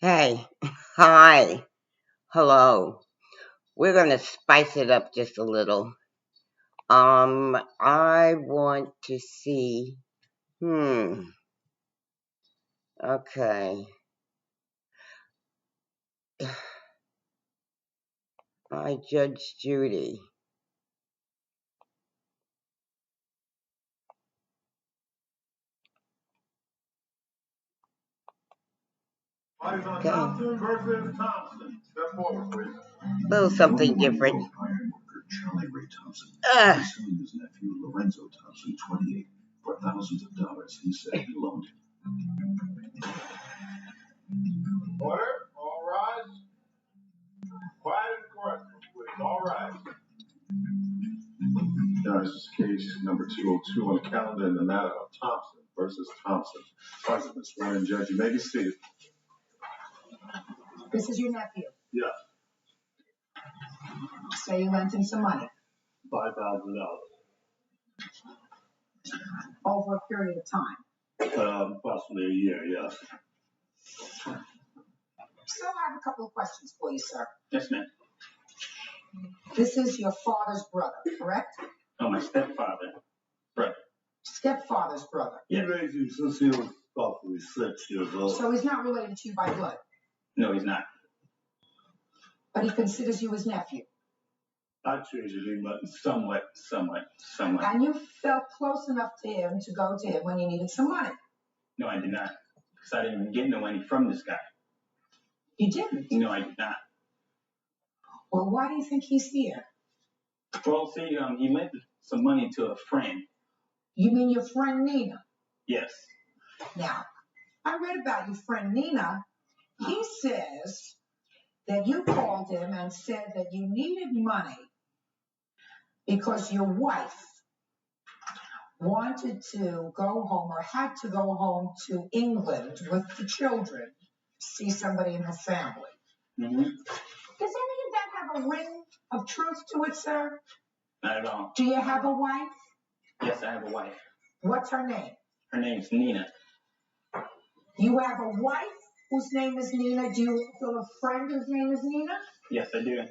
Hey, hi, hello. We're gonna spice it up just a little. I want to see. Okay. I judge Judy. Okay. Thompson versus Thompson. Step forward, please. Little something different. Ironworker Charlie Ray Thompson is suing his nephew Lorenzo Thompson, 28, for thousands of dollars he said he loaned him. Order. All rise. Quiet and correct, please. All rise. Now, this is case number 202 on the calendar in the matter of Thompson versus Thompson. President, sworn in judge, you may be seated. This is your nephew. Yeah. So you lent him some money $5,000. over a period of time. Possibly a year, yes. So I have a couple of questions for you, sir. Yes, ma'am. This is your father's brother, correct? Oh, my stepfather. Brother. Stepfather's brother. Yeah. He raised you since he was probably 6 years old. So he's not related to you by blood? No, he's not. But he considers you his nephew? I treated him, but somewhat. And you felt close enough to him to go to him when you needed some money? No, I did not. Because I didn't even get no money from this guy. You didn't? No, I did not. Well, why do you think he's here? Well, see, he lent some money to a friend. You mean your friend Nina? Yes. Now, I read about your friend Nina. He says that you called him and said that you needed money because your wife wanted to go home or had to go home to England with the children, see somebody in the family. Mm-hmm. Does any of that have a ring of truth to it, sir? Not at all. Do you have a wife? Yes, I have a wife. What's her name? Her name's Nina. You have a wife whose name is Nina. Do you also have a friend whose name is Nina? Yes, I do.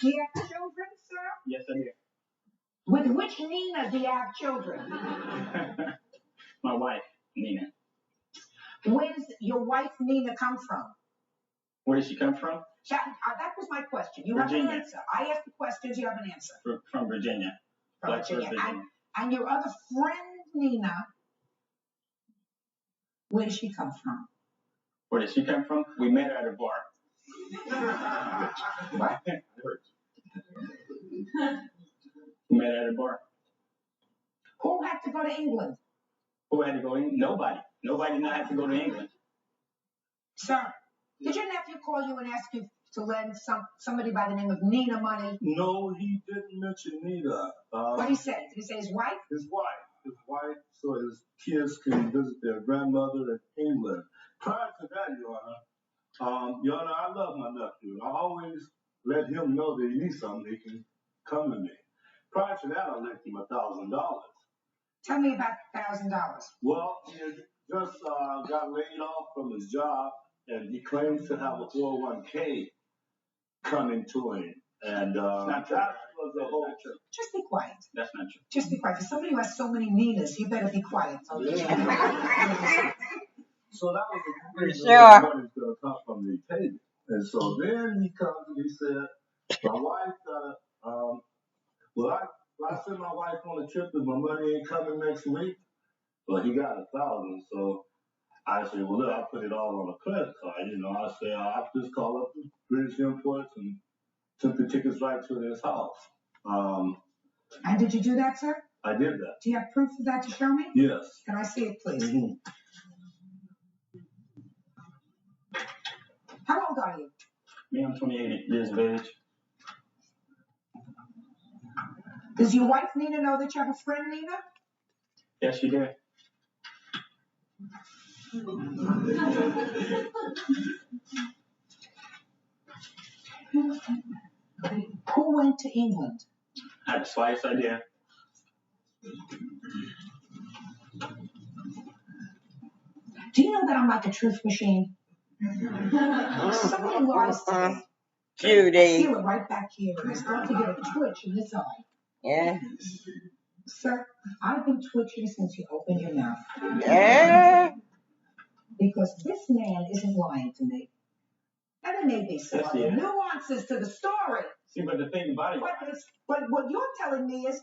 Do you have children, sir? Yes, I do. With which Nina do you have children? My wife, Nina. Where does your wife Nina come from? Where does she come from? That was my question. You Virginia. have an answer. I asked the questions, you have an answer. From Virginia. From Virginia. And your other friend, Nina, where does she come from? Where does she come from? We met her at a bar. What? We met her at a bar. Who had to go to England? Who had to go to England? Nobody. Nobody did not have to go to England. Sir, did your nephew call you and ask you to lend somebody by the name of Nina money? No, he didn't mention Nina. What did he say? Did he say his wife? His wife, so his kids can visit their grandmother in England. Prior to that, Your Honor, I love my nephew. I always let him know that he needs something, he can come to me. Prior to that, I lent him $1,000. Tell me about $1,000. Well, he had just got laid off from his job, and he claims to have a 401k coming to him. And that was the whole trip. Just be quiet. That's not true. Just be quiet. For somebody who has so many Ninas, you better be quiet. Yeah. So that was the reason Sure. that money's going to come from the payment. And so then he comes and he said, my wife got I send my wife on a trip and my money ain't coming next week. Well, he got 1,000. So I said, well, look, I'll put it all on a credit card. I said, I'll just call up the British Imports and took the tickets right to his house. And did you do that, sir? I did that. Do you have proof of that to show me? Yes. Can I see it, please? Mm-hmm. How old are you? Me, I'm 28 years of age. Does your wife Nina know that you have a friend, Nina? Yes, she did. Who went to England? I had the slightest idea. Do you know that I'm like a truth machine? Somebody lies to me. Judy. I feel it right back here, and I start to get a twitch in this eye. Yeah. Sir, I've been twitching since you opened your mouth. Yeah. Because this man isn't lying to me. And there may be some Yes, other he is. nuances to the story. See, but the thing about it, But what you're telling me is,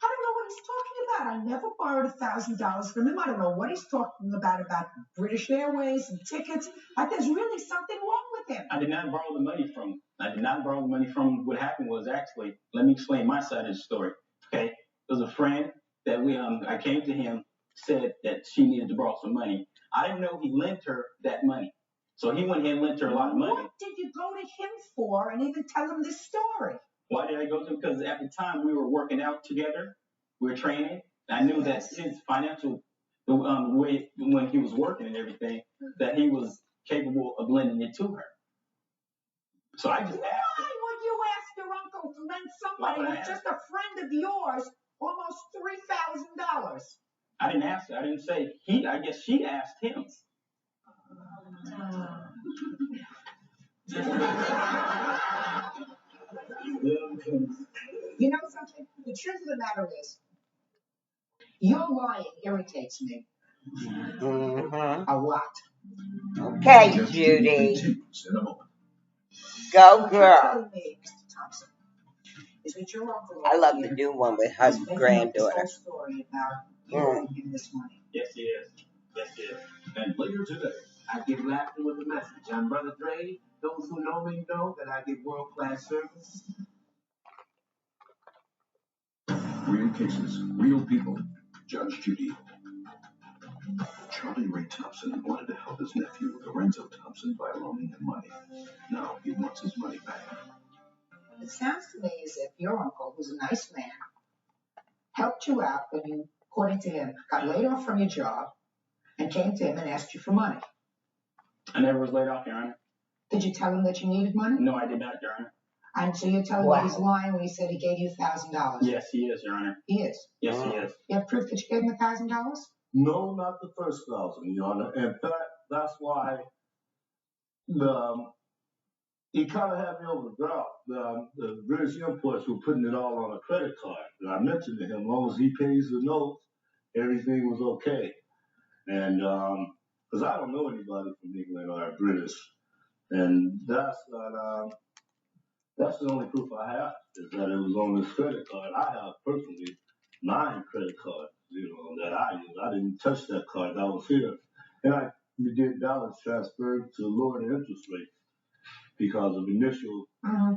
I don't know what he's talking about. I never borrowed $1,000 from him. I don't know what he's talking about British Airways and tickets. There's really something wrong with him. I did not borrow the money from him. I did not borrow the money from him. What happened was actually, let me explain my side of the story. Okay, there was a friend that I came to him, said that she needed to borrow some money. I didn't know he lent her that money. So he went ahead and lent her a lot of money. What did you go to him for and even tell him this story? Why did I go to him? Because at the time we were working out together. We were training. I knew that his financial, way when he was working and everything, that he was capable of lending it to her. So I just asked him. Why would you ask your uncle to lend somebody who's just a friend of yours almost $3,000? I didn't ask her. I didn't say he. I guess she asked him. You know something? The truth of the matter is, your lying irritates me. Mm-hmm. A lot. Okay, Judy. Go, girl. Telling me, Mr. Thompson, is that your uncle? I love to do one with her granddaughter. This whole story about giving him this money. Yes, he is. Yes, he is. And later today, I get laughing with the message. I'm Brother Dre. Those who know me know that I give world-class service. Real cases, real people. Judge Judy. Charlie Ray Thompson wanted to help his nephew, Lorenzo Thompson, by loaning him money. Now he wants his money back. It sounds to me as if your uncle, who's a nice man, helped you out when you, according to him, got laid off from your job and came to him and asked you for money. I never was laid off, Your Honor. Did you tell him that you needed money? No, I did not, Your Honor. And so you're telling me he's lying when he said he gave you $1,000? Yes, he is, Your Honor. He is? Yes, he is. You have proof that you gave him $1,000? No, not the first 1,000, Your Honor. In fact, that's why he kind of had me over the drought. The British imports were putting it all on a credit card. And I mentioned to him, as long as he pays the notes, everything was okay. And because I don't know anybody from England or British, and that's the only proof I have is that it was on this credit card. I have personally 9 credit cards, that I use. I didn't touch that card. That was here, and we did balance transfer to lower the interest rates because of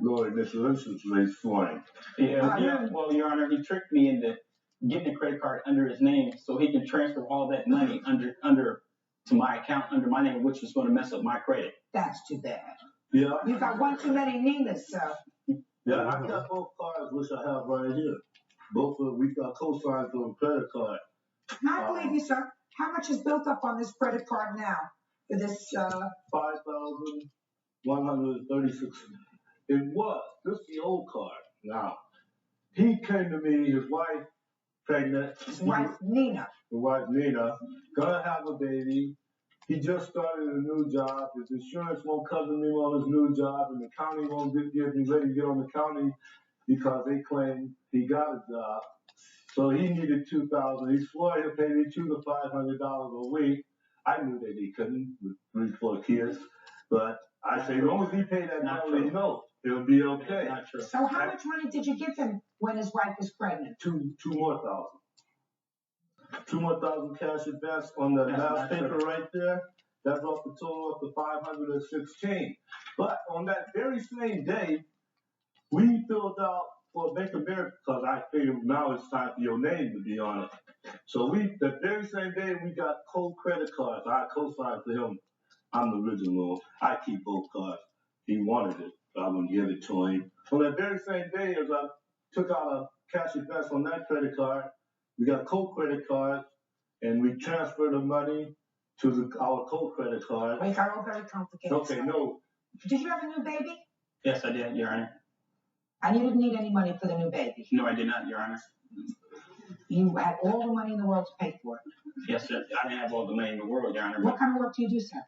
lower initial interest rates for him. Yeah. Well, Your Honor, he tricked me into getting a credit card under his name so he can transfer all that money under to my account under my name, which was going to mess up my credit. That's too bad. Yeah. You got one too many Ninas, sir. Yeah, I got both cards, which I have right here. Both of we got co-signed for a credit card. I believe you, sir. How much is built up on this credit card now for this? 5,136. It was. This is the old card. Now, he came to me, his wife, pregnant. His wife, Nina. The wife, Nina, gonna have a baby. He just started a new job. His insurance won't cover me on his new job, and the county won't give me ready to get on the county because they claim he got a job. So he needed $2,000. He swore he'll pay me $200 to $500 a week. I knew that he couldn't with 3, 4 kids, but I say, as long as he paid that monthly note, it'll be okay. Not true. So how much money did you give him when his wife was pregnant? Two more thousand. 2 more thousand cash advance on the last paper right there. That brought the total up to 516. But on that very same day, we filled out for Bank of America because I figured now it's time for your name to be on it. So the very same day we got credit cards. I co-signed to him. I'm the original. I keep both cards. He wanted it, so I wouldn't give it to him. On that very same day, as I took out a cash advance on that credit card, we got credit cards, and we transferred the money to our credit card. Wait, got all very complicated. Okay, no. Did you have a new baby? Yes, I did, Your Honor. And you didn't need any money for the new baby? No, I did not, Your Honor. You had all the money in the world to pay for it? Yes, sir. I didn't have all the money in the world, Your Honor. What kind of work do you do, sir?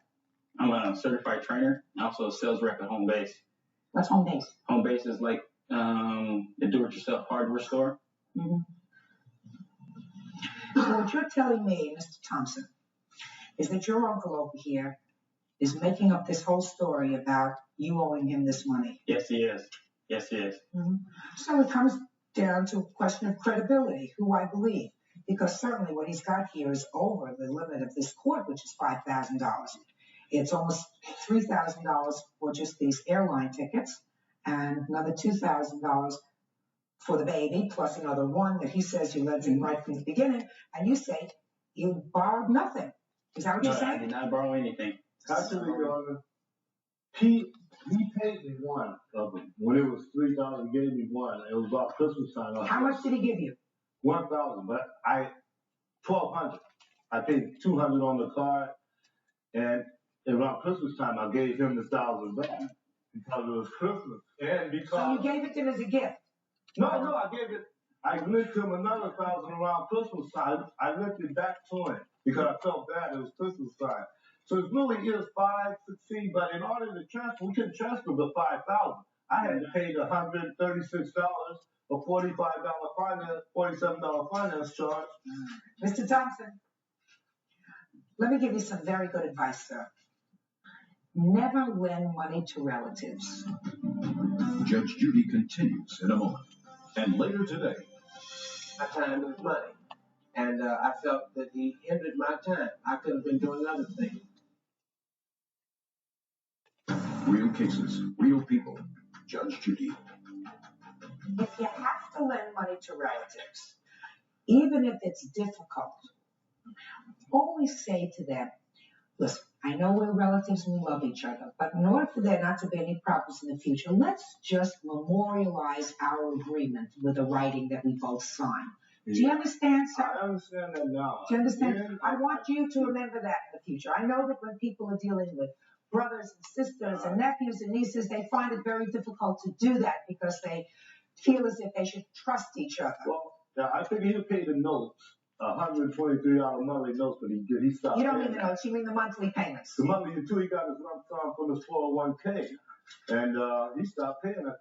I'm a certified trainer and also a sales rep at Home Base. What's Home Base? Home Base is like the do-it-yourself hardware store. Mm-hmm. So what you're telling me, Mr. Thompson, is that your uncle over here is making up this whole story about you owing him this money. Yes, he is. Yes, he is. Mm-hmm. So it comes down to a question of credibility, who I believe, because certainly what he's got here is over the limit of this court, which is $5,000. It's almost $3,000 for just these airline tickets and another $2,000 for the baby, plus another one that he says you lent him right from the beginning, and you say you borrowed nothing. Is that what you're saying? I did not borrow anything. Actually, Your Honor, he paid me one of them. When it was $3,000, he gave me one. It was about Christmas time. How much did he give you? $1,000, but $1,200. I paid $200 on the card, and around Christmas time, I gave him the $1,000 back because it was Christmas, and because so you gave it to him as a gift. No, I gave it. I lent him another $1,000 around Christmas time. I lent it back to him because I felt bad. It was Christmas time. So it really is 516, but in order to transfer, we couldn't transfer the $5,000. I had to pay the $136 or $45 finance, $47 finance charge. Mr. Thompson, let me give you some very good advice, sir. Never lend money to relatives. Judge Judy continues in a moment. And later today, my time is money. And I felt that he hindered my time. I could have been doing other things. real cases, real people. Judge Judy. If you have to lend money to relatives, even if it's difficult, always say to them, listen, I know we're relatives and we love each other, but in order for there not to be any problems in the future, let's just memorialize our agreement with a writing that we both sign. Do you understand, sir? I understand that now. Do you understand? Yeah. I want you to remember that in the future. I know that when people are dealing with brothers and sisters and nephews and nieces, they find it very difficult to do that because they feel as if they should trust each other. Well, I think he'll pay the notes, $123 monthly notes, but he stopped. You don't mean the notes, you mean the monthly payments. The monthly, until he got his lump sum from his 401k. And he stopped paying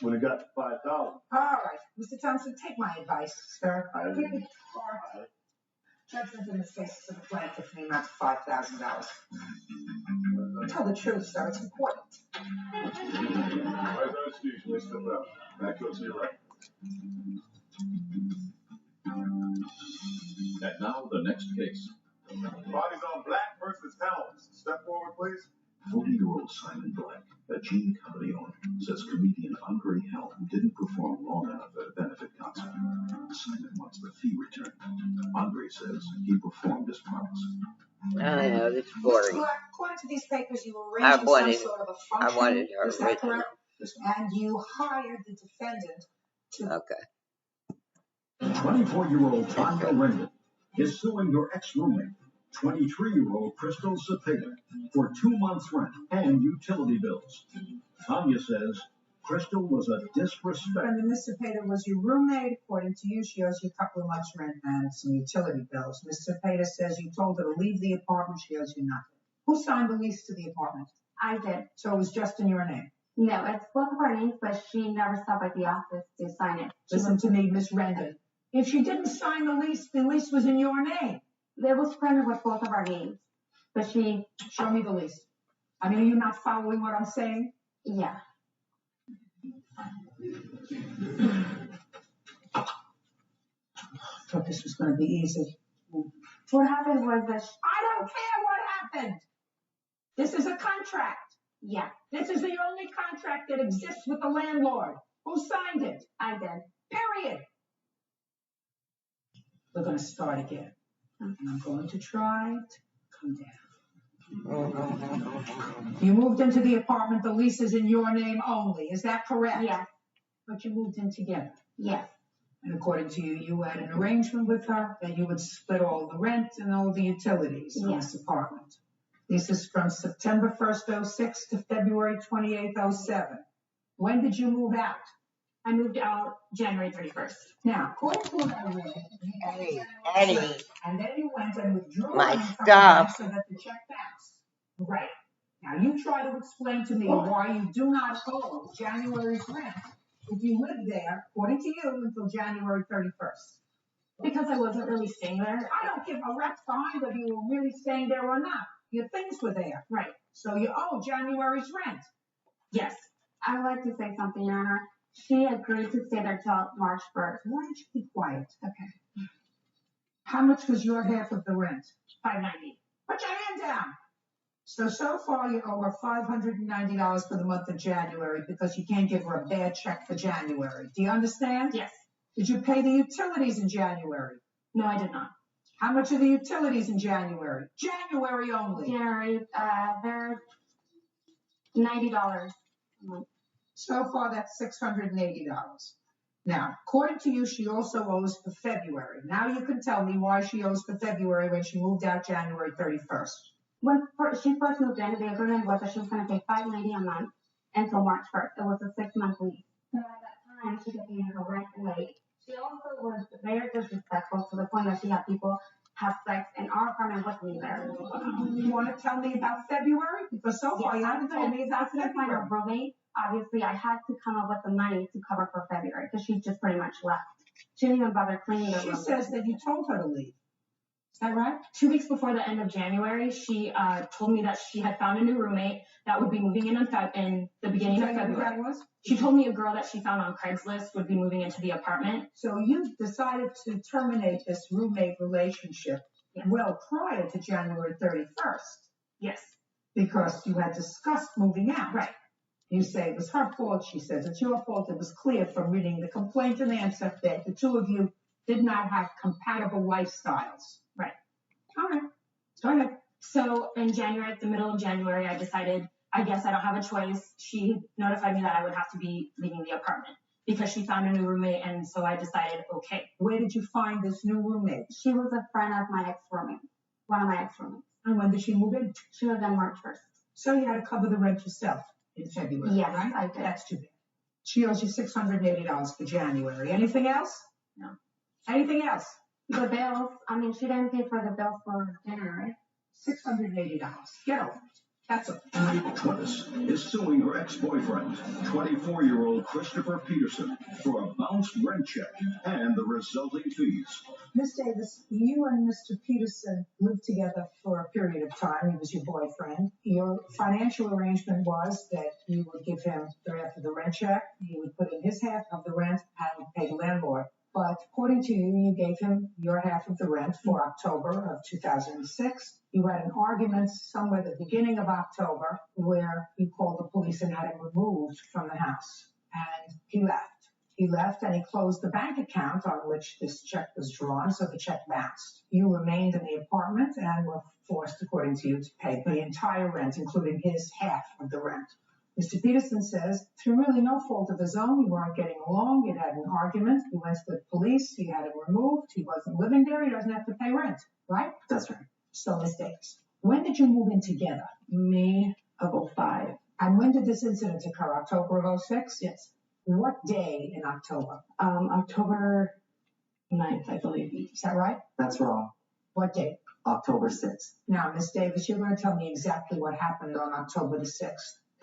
when it got to $5,000. All right. Mr. Thompson, take my advice, sir. Judgment in this case is to the plaintiff in the amount of $5,000. Tell the truth, sir. It's important. Excuse me, step out. Back to your right. And now the next case. Bodies on Black versus Helms. Step forward, please. 40-year-old Simon Black, a gene company owner, says comedian Andre Helm didn't perform long enough at a benefit concert. Simon wants the fee returned. Andre says he performed as promised. I know, it's boring. Well, according to these papers, you were arranging some sort of a function. I wanted her Is that written. correct? And you hired the defendant to... Okay. 24-year-old Tanya Rendon is suing her ex-roommate, 23-year-old Crystal Cepeda, for 2 months' rent and utility bills. Tanya says Crystal was a disrespect. And Ms. Cepeda was your roommate. According to you, she owes you a couple of months' rent and some utility bills. Ms. Cepeda says you told her to leave the apartment. She owes you nothing. Who signed the lease to the apartment? I did. So it was just in your name? No, it's both of our names, but she never stopped at the office to sign it. Listen to me, Miss Rendon. If she didn't sign the lease was in your name. It was printed with both of our names, but she... Show me the lease. I mean, are you not following what I'm saying? Yeah. I thought this was going to be easy. What happened was that... I don't care what happened. This is a contract. Yeah, This is the only contract that exists with the landlord. Who signed it? I did. Period. We're going to start again. And I'm going to try to come down. You moved into the apartment. The lease is in your name only. Is that correct? Yes. But you moved in together. Yes. And according to you, you had an arrangement with her that you would split all the rent and all the utilities in this apartment. This is from September 1st, 06 to February 28th, 07. When did you move out? I moved out January 31st. Now, according to what I read, Eddie, and then you went and withdrew my money from stuff. the bank so that the check bounced. Right. Now, you try to explain to me why you do not owe January's rent if you lived there, according to you, until January 31st. Because I wasn't really staying there. I don't give a rat's behind whether you were really staying there or not. Your things were there. Right. So you owe January's rent. Yes. I would like to say something, Your Honor. She agreed to stay there till March 1st. Why don't you be quiet? Okay. How much was your half of the rent? $590. Put your hand down. So far you owe her $590 for the month of January because you can't give her a bad check for January. Do you understand? Yes. Did you pay the utilities in January? No, I did not. How much are the utilities in January? January only. January, they're $90 a month. So far, that's $680. Now, according to you, she also owes for February. Now you can tell me why she owes for February when she moved out January 31st. When she first moved in, the agreement was that she was going to pay $590 a month until March 1st. It was a 6-month lease. So at that time, she kept paying her rent late. She also was very disrespectful to the point that she had people have sex in our apartment with me there. You want to tell me about February? Because so far you haven't told me about February. Find a February. roommate. Obviously, I had to come up with the money to cover for February because she just pretty much left. She didn't even bother cleaning the room. She says that you told her to leave. Is that right? 2 weeks before the end of January, she told me that she had found a new roommate that would be moving in the beginning of February. That was? She told me a girl that she found on Craigslist would be moving into the apartment. So you decided to terminate this roommate relationship well prior to January 31st. Yes. Because you had discussed moving out. Right. You say it was her fault. She says it's your fault. It was clear from reading the complaint and answer that the two of you did not have compatible lifestyles. Right. All right. Go ahead. So in January, at the middle of January, I decided, I guess I don't have a choice. She notified me that I would have to be leaving the apartment because she found a new roommate. And so I decided, okay. Where did you find this new roommate? She was a friend of my ex-roommate, one of my ex-roommates. And when did she move in? She was on March 1st. So you had to cover the rent yourself in February, yes, right? I did. That's too bad. She owes you $680 for January. Anything else? No. Anything else? The bills, I mean, she didn't pay for the bills for dinner, right? $680. Get over it. That's all. Twittis is suing her ex-boyfriend, 24-year-old Christopher Peterson, for a bounced rent check and the resulting fees. Miss Davis, you and Mr. Peterson lived together for a period of time. He was your boyfriend. Your financial arrangement was that you would give him the half of the rent check, you would put in his half of the rent, and pay the landlord. But according to you, you gave him your half of the rent for October of 2006. You had an argument somewhere at the beginning of October where you called the police and had him removed from the house. And he left. He left and he closed the bank account on which this check was drawn, so the check bounced. You remained in the apartment and were forced, according to you, to pay the entire rent, including his half of the rent. Mr. Peterson says, through really no fault of his own, you weren't getting along, you had an argument, you went to the police, you had him removed, he wasn't living there, he doesn't have to pay rent, right? That's right. So, Ms. Davis, when did you move in together? May of 05. And when did this incident occur? October of 06? Yes. What day in October? October 9th, I believe. Is that right? That's wrong. What date? October 6th. Now, Ms. Davis, you're going to tell me exactly what happened on October the 6th.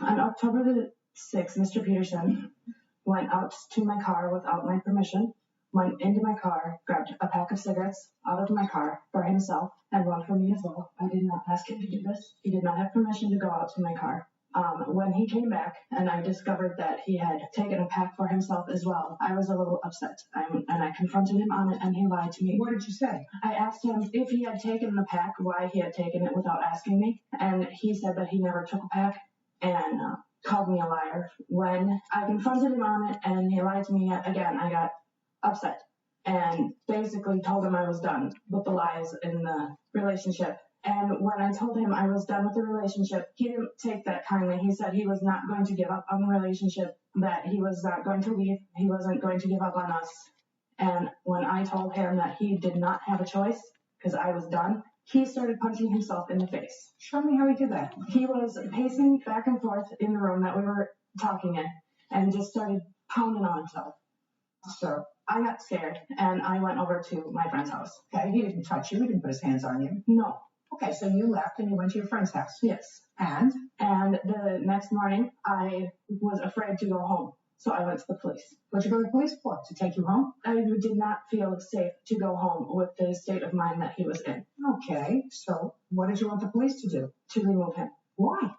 On October the 6th, Mr. Peterson went out to my car without my permission, went into my car, grabbed a pack of cigarettes out of my car for himself and one for me as well. I did not ask him to do this. He did not have permission to go out to my car. When he came back and I discovered that he had taken a pack for himself as well, I was a little upset. And I confronted him on it and he lied to me. What did you say? I asked him if he had taken the pack, why he had taken it without asking me. And he said that he never took a pack and called me a liar. When I confronted him on it and he lied to me again, I got upset and basically told him I was done with the lies in the relationship. And when I told him I was done with the relationship, he didn't take that kindly. He said he was not going to give up on the relationship, that he was not going to leave. He wasn't going to give up on us. And when I told him that he did not have a choice because I was done, he started punching himself in the face. Show me how he did that. He was pacing back and forth in the room that we were talking in and just started pounding on himself. So I got scared and I went over to my friend's house. Okay, he didn't touch you. He didn't put his hands on you. No. Okay, so you left and you went to your friend's house. Yes. And the next morning, I was afraid to go home. So I went to the police. What'd you go to the police for? To take you home? I did not feel safe to go home with the state of mind that he was in. Okay, so what did you want the police to do? To remove him. Why?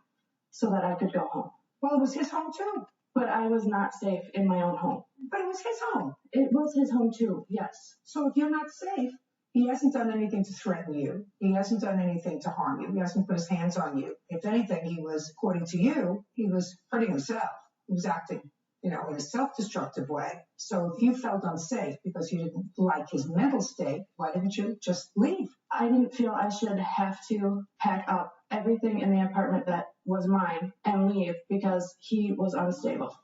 So that I could go home. Well, it was his home too. But I was not safe in my own home. But it was his home. It was his home too, yes. So if you're not safe, he hasn't done anything to threaten you. He hasn't done anything to harm you. He hasn't put his hands on you. If anything, he was, according to you, he was hurting himself. He was acting, in a self-destructive way. So if you felt unsafe because you didn't like his mental state, why didn't you just leave? I didn't feel I should have to pack up everything in the apartment that was mine and leave because he was unstable.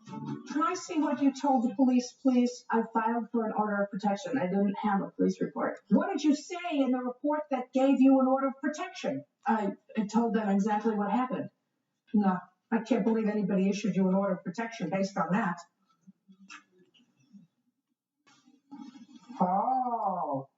Can I see what you told the police, please? I filed for an order of protection. I didn't have a police report. What did you say in the report that gave you an order of protection? I told them exactly what happened. No, I can't believe anybody issued you an order of protection based on that. Oh,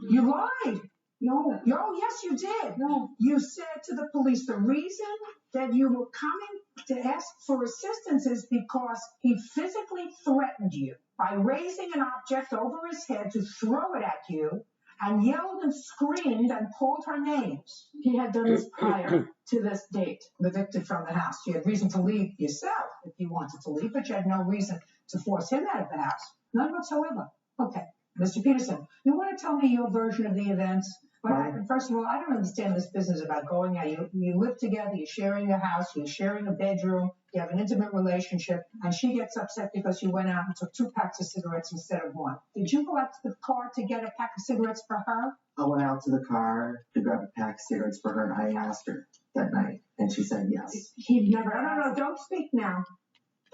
you lied. No. Oh, yes, you did. No. You said to the police the reason that you were coming to ask for assistance is because he physically threatened you by raising an object over his head to throw it at you and yelled and screamed and called her names. He had done this prior to this date. Evicted from the house. You had reason to leave yourself if you wanted to leave, but you had no reason to force him out of the house. None whatsoever. Okay. Mr. Peterson, you want to tell me your version of the events? What happened? First of all, I don't understand this business about going out. You live together, you're sharing a house, you're sharing a bedroom, you have an intimate relationship, and she gets upset because you went out and took 2 packs of cigarettes instead of 1. Did you go out to the car to get a pack of cigarettes for her? I went out to the car to grab a pack of cigarettes for her, and I asked her that night, and she said yes. He'd never. No, don't speak now.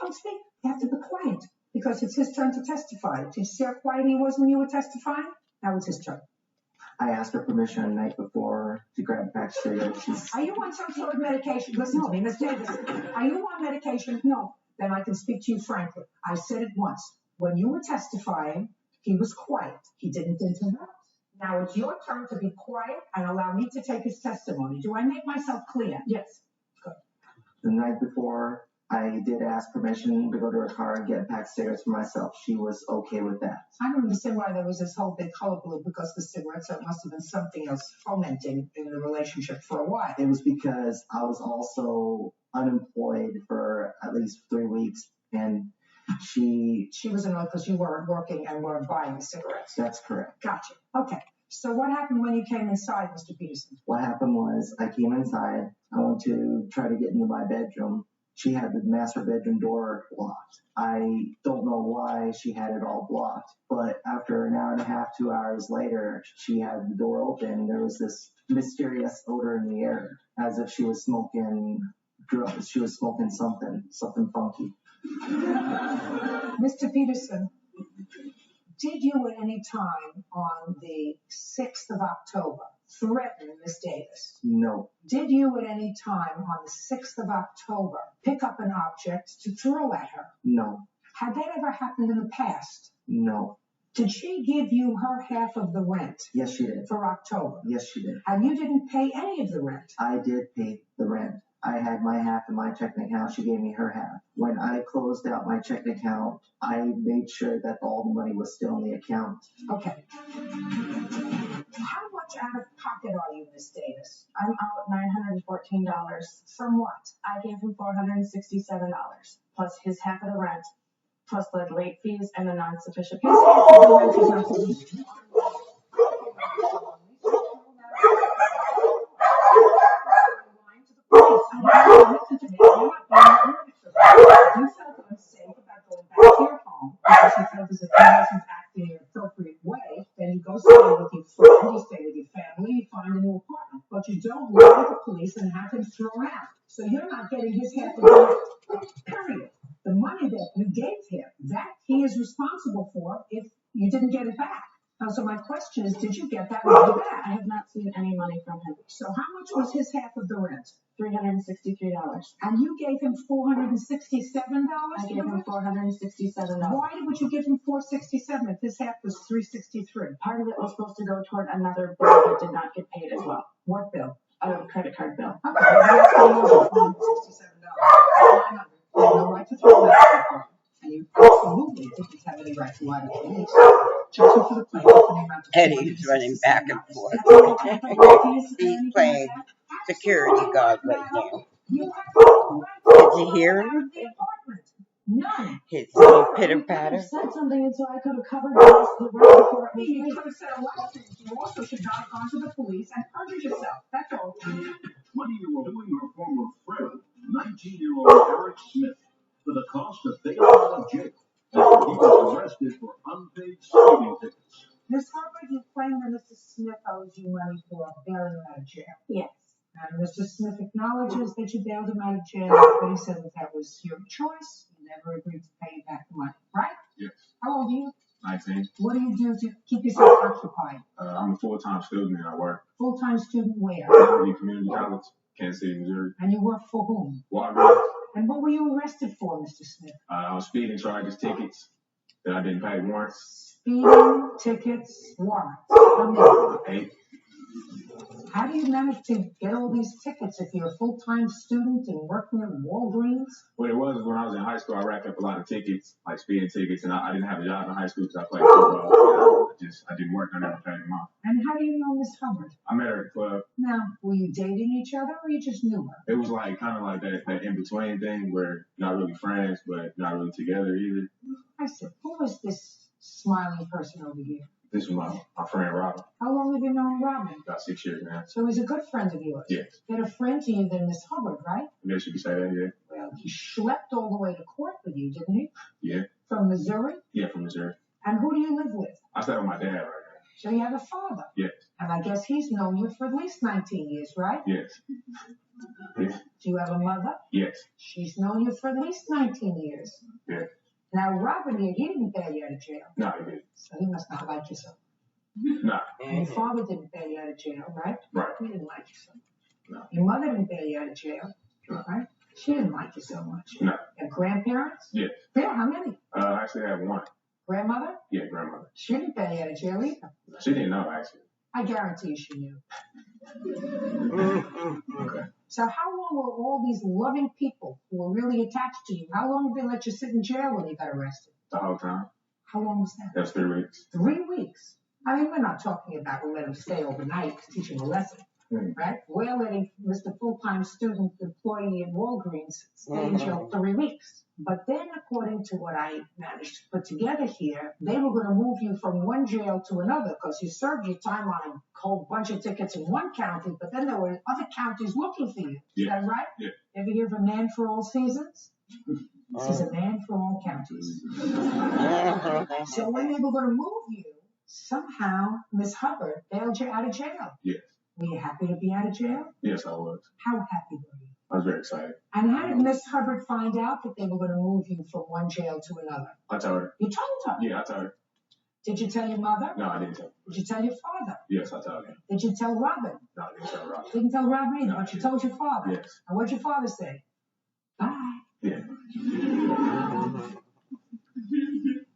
Don't speak. You have to be quiet because it's his turn to testify. Did you see how quiet he was when you were testifying? Now it's his turn. I asked her permission the night before to grab a pack of cigarettes. Are you on some sort of medication? Listen to me, Miss Davis. Are you on medication? No. Then I can speak to you frankly. I said it once. When you were testifying, he was quiet. He didn't interrupt. Now it's your turn to be quiet and allow me to take his testimony. Do I make myself clear? Yes. Good. The night before, I did ask permission to go to her car and get a pack of cigarettes for myself. She was okay with that. I don't understand why there was this whole big hullabaloo because the cigarettes. It must have been something else fomenting in the relationship for a while. It was because I was also unemployed for at least 3 weeks, and she was annoyed because you weren't working and weren't buying cigarettes. That's correct. Gotcha. Okay. So what happened when you came inside, Mr. Peterson? What happened was I came inside. I went to try to get into my bedroom. She had the master bedroom door locked. I don't know why she had it all blocked, but after an hour and a half, 2 hours later, she had the door open. There was this mysterious odor in the air, as if she was smoking drugs. She was smoking something funky. Mr. Peterson, did you at any time on the 6th of October threaten Miss Davis? No. Did you at any time on the 6th of October pick up an object to throw at her? No. Had that ever happened in the past? No. Did she give you her half of the rent? Yes, she did. For October? Yes, she did. And you didn't pay any of the rent? I did pay the rent. I had my half in my checking account. She gave me her half. When I closed out my checking account, I made sure that all the money was still in the account. Okay. How much out of pocket are you, Miss Davis? I'm out $914. From what? I came from $467, plus his half of the rent, plus the late fees and the non-sufficient fees. His half of the rent is not sufficient. Listen to me. You're not being honest about it. You felt unsafe about going back to your home because you felt as if he wasn't acting in an appropriate way. Then you go stay with your friend, you stay with your family, you find a new apartment. But you don't lie to the police and have him thrown out. So you're not getting his half of the rent. Period. The money that you gave him, that he is responsible for if you didn't get it back. So my question is, did you get that money back? I have not seen any money from him. So how much was his half of the rent? $363. And you gave him $467? I gave him $467. Why would you give him $467 if his half was $363? Part of it was supposed to go toward another bill that did not get paid as well. What bill? A credit card bill. Okay, that's $467. I have no right to throw that out. And you absolutely didn't have any right to lie to the police. Judging for the plaintiff, the amount of Eddie's running back and forth. He's playing security guard right now. Did you hear him? None. His little pitter patter. Said something, and so I could have covered the rest before it was You late. could have said a lot of things. You also should not have gone to the police and perjured yourself. That's all. 20-year-old doing her former friend, 19-year-old Eric Smith, for the cost of bailing out of jail after he was arrested for unpaid speeding tickets. Ms. Harper, you claim that Mr. Smith owes you money for bailing him out of jail. Yes. And Mr. Smith acknowledges that you bailed him out of jail, but he said that was your choice. He never agreed to pay you back the money, right? Yes. How old are you? 19. What do you do to keep yourself occupied? I'm a full-time student and I work. Full-time student where? Liberty Community College, Kansas City, Missouri. And you work for whom? Walgreens. And what were you arrested for, Mr. Smith? I was speeding charges, tickets that I didn't pay warrants. Speeding, tickets, warrants. How many? 8. How do you manage to get all these tickets if you're a full-time student and working at Walgreens? What it was when I was in high school, I racked up a lot of tickets, like speeding tickets, and I didn't have a job in high school because I played football. I didn't work, I never paid them off. And how do you know Miss Hubbard? I met her at the club. Now, were you dating each other or you just knew her? It was like kind of like that in-between thing where not really friends, but not really together either. I said, who is this smiling person over here? This was my friend Robin. How long have you known Robin? About 6 years now. So he's a good friend of yours? Yes. Better friend to you than Miss Hubbard, right? I guess you could say that, yeah. Well, he schlepped all the way to court with you, didn't he? Yeah. From Missouri? Yeah, from Missouri. And who do you live with? I stay with my dad right now. So you have a father? Yes. And I guess he's known you for at least 19 years, right? Yes. Yes. Do you have a mother? Yes. She's known you for at least 19 years. Yes. Now, Robin here, he didn't bail you out of jail. No, he didn't. So he must not like you so. No. And your father didn't bail you out of jail, right? Right. He didn't like you so much. No. Your mother didn't bail you out of jail, No. right? She didn't like you so much. No. Your grandparents? Yes. Yeah, how many? I actually have one. Grandmother? Yeah, grandmother. She didn't bail you out of jail either. She didn't know, actually. I guarantee she knew. Okay. So how long were all these loving people who were really attached to you, how long did they let you sit in jail when you got arrested? The whole time. How long was that? That was 3 weeks. 3 weeks. I mean, we're not talking about we'll let him stay overnight to teach him a lesson, right? We're letting Mr. Full-Time Student Employee at Walgreens stay in jail 3 weeks. But then, according to what I managed to put together here, they were going to move you from one jail to another because you served your time on a whole bunch of tickets in one county, but then there were other counties looking for you. Is that right? Yeah. Ever hear of a man for all seasons? This is a man for all counties. So when they were going to move you, somehow Miss Hubbard bailed you out of jail. Yes. Were you happy to be out of jail? Yes, I was. How happy were you? I was very excited. And how did Miss Hubbard find out that they were going to move you from one jail to another? I told her. You told her? Yeah, I told her. Did you tell your mother? No, I didn't tell her. Did you tell your father? Yes, I told her. Did you tell Robin? No, I didn't tell Robin. Didn't tell Robin either, No, but you told your father. Yes. And what'd your father say? Bye. Yeah.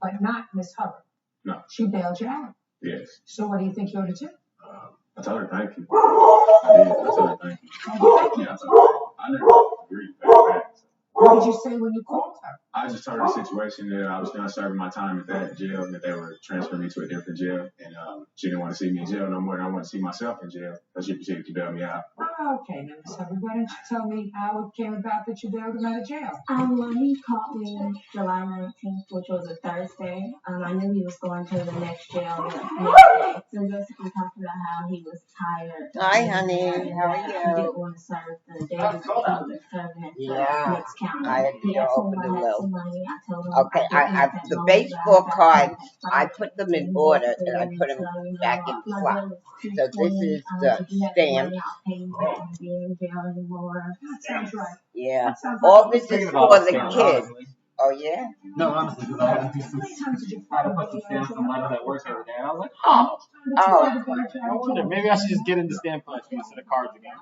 But not Miss Hubbard. No. She bailed you out. Yes. So what do you think you ought to do? I told her thank you. I did. I told her thank you. Yeah, I told her. I never agreed back. What did you say when you called her? I just told her the situation that I was going to serve my time at that jail and that they were transferring me to a different jail. And she didn't want to see me in jail no more than I wanted to see myself in jail. So she proceeded to bail me out. Oh, okay, now Miss Hubbard, why don't you tell me how it came about that you bailed him out of jail? When he called me July 19th, which was a Thursday, I knew he was going to the next jail the next day. So basically talking about how he was tired. Hi, honey. How are He you? didn't want to serve the day before the serving at the next county. I had He to asked me open if I the had will. some money. I told him Okay, the baseball cards, I put them in order and I put them back in slot. So this is the stamp. That sounds right. Yeah. That sounds All like this is for the kids. Oh, yeah? No, honestly, because I had to do some, I had to put some stamps and letters at work every day. And I was like, oh, Oh. I wonder, maybe I should just get into stamp collection instead of cards again.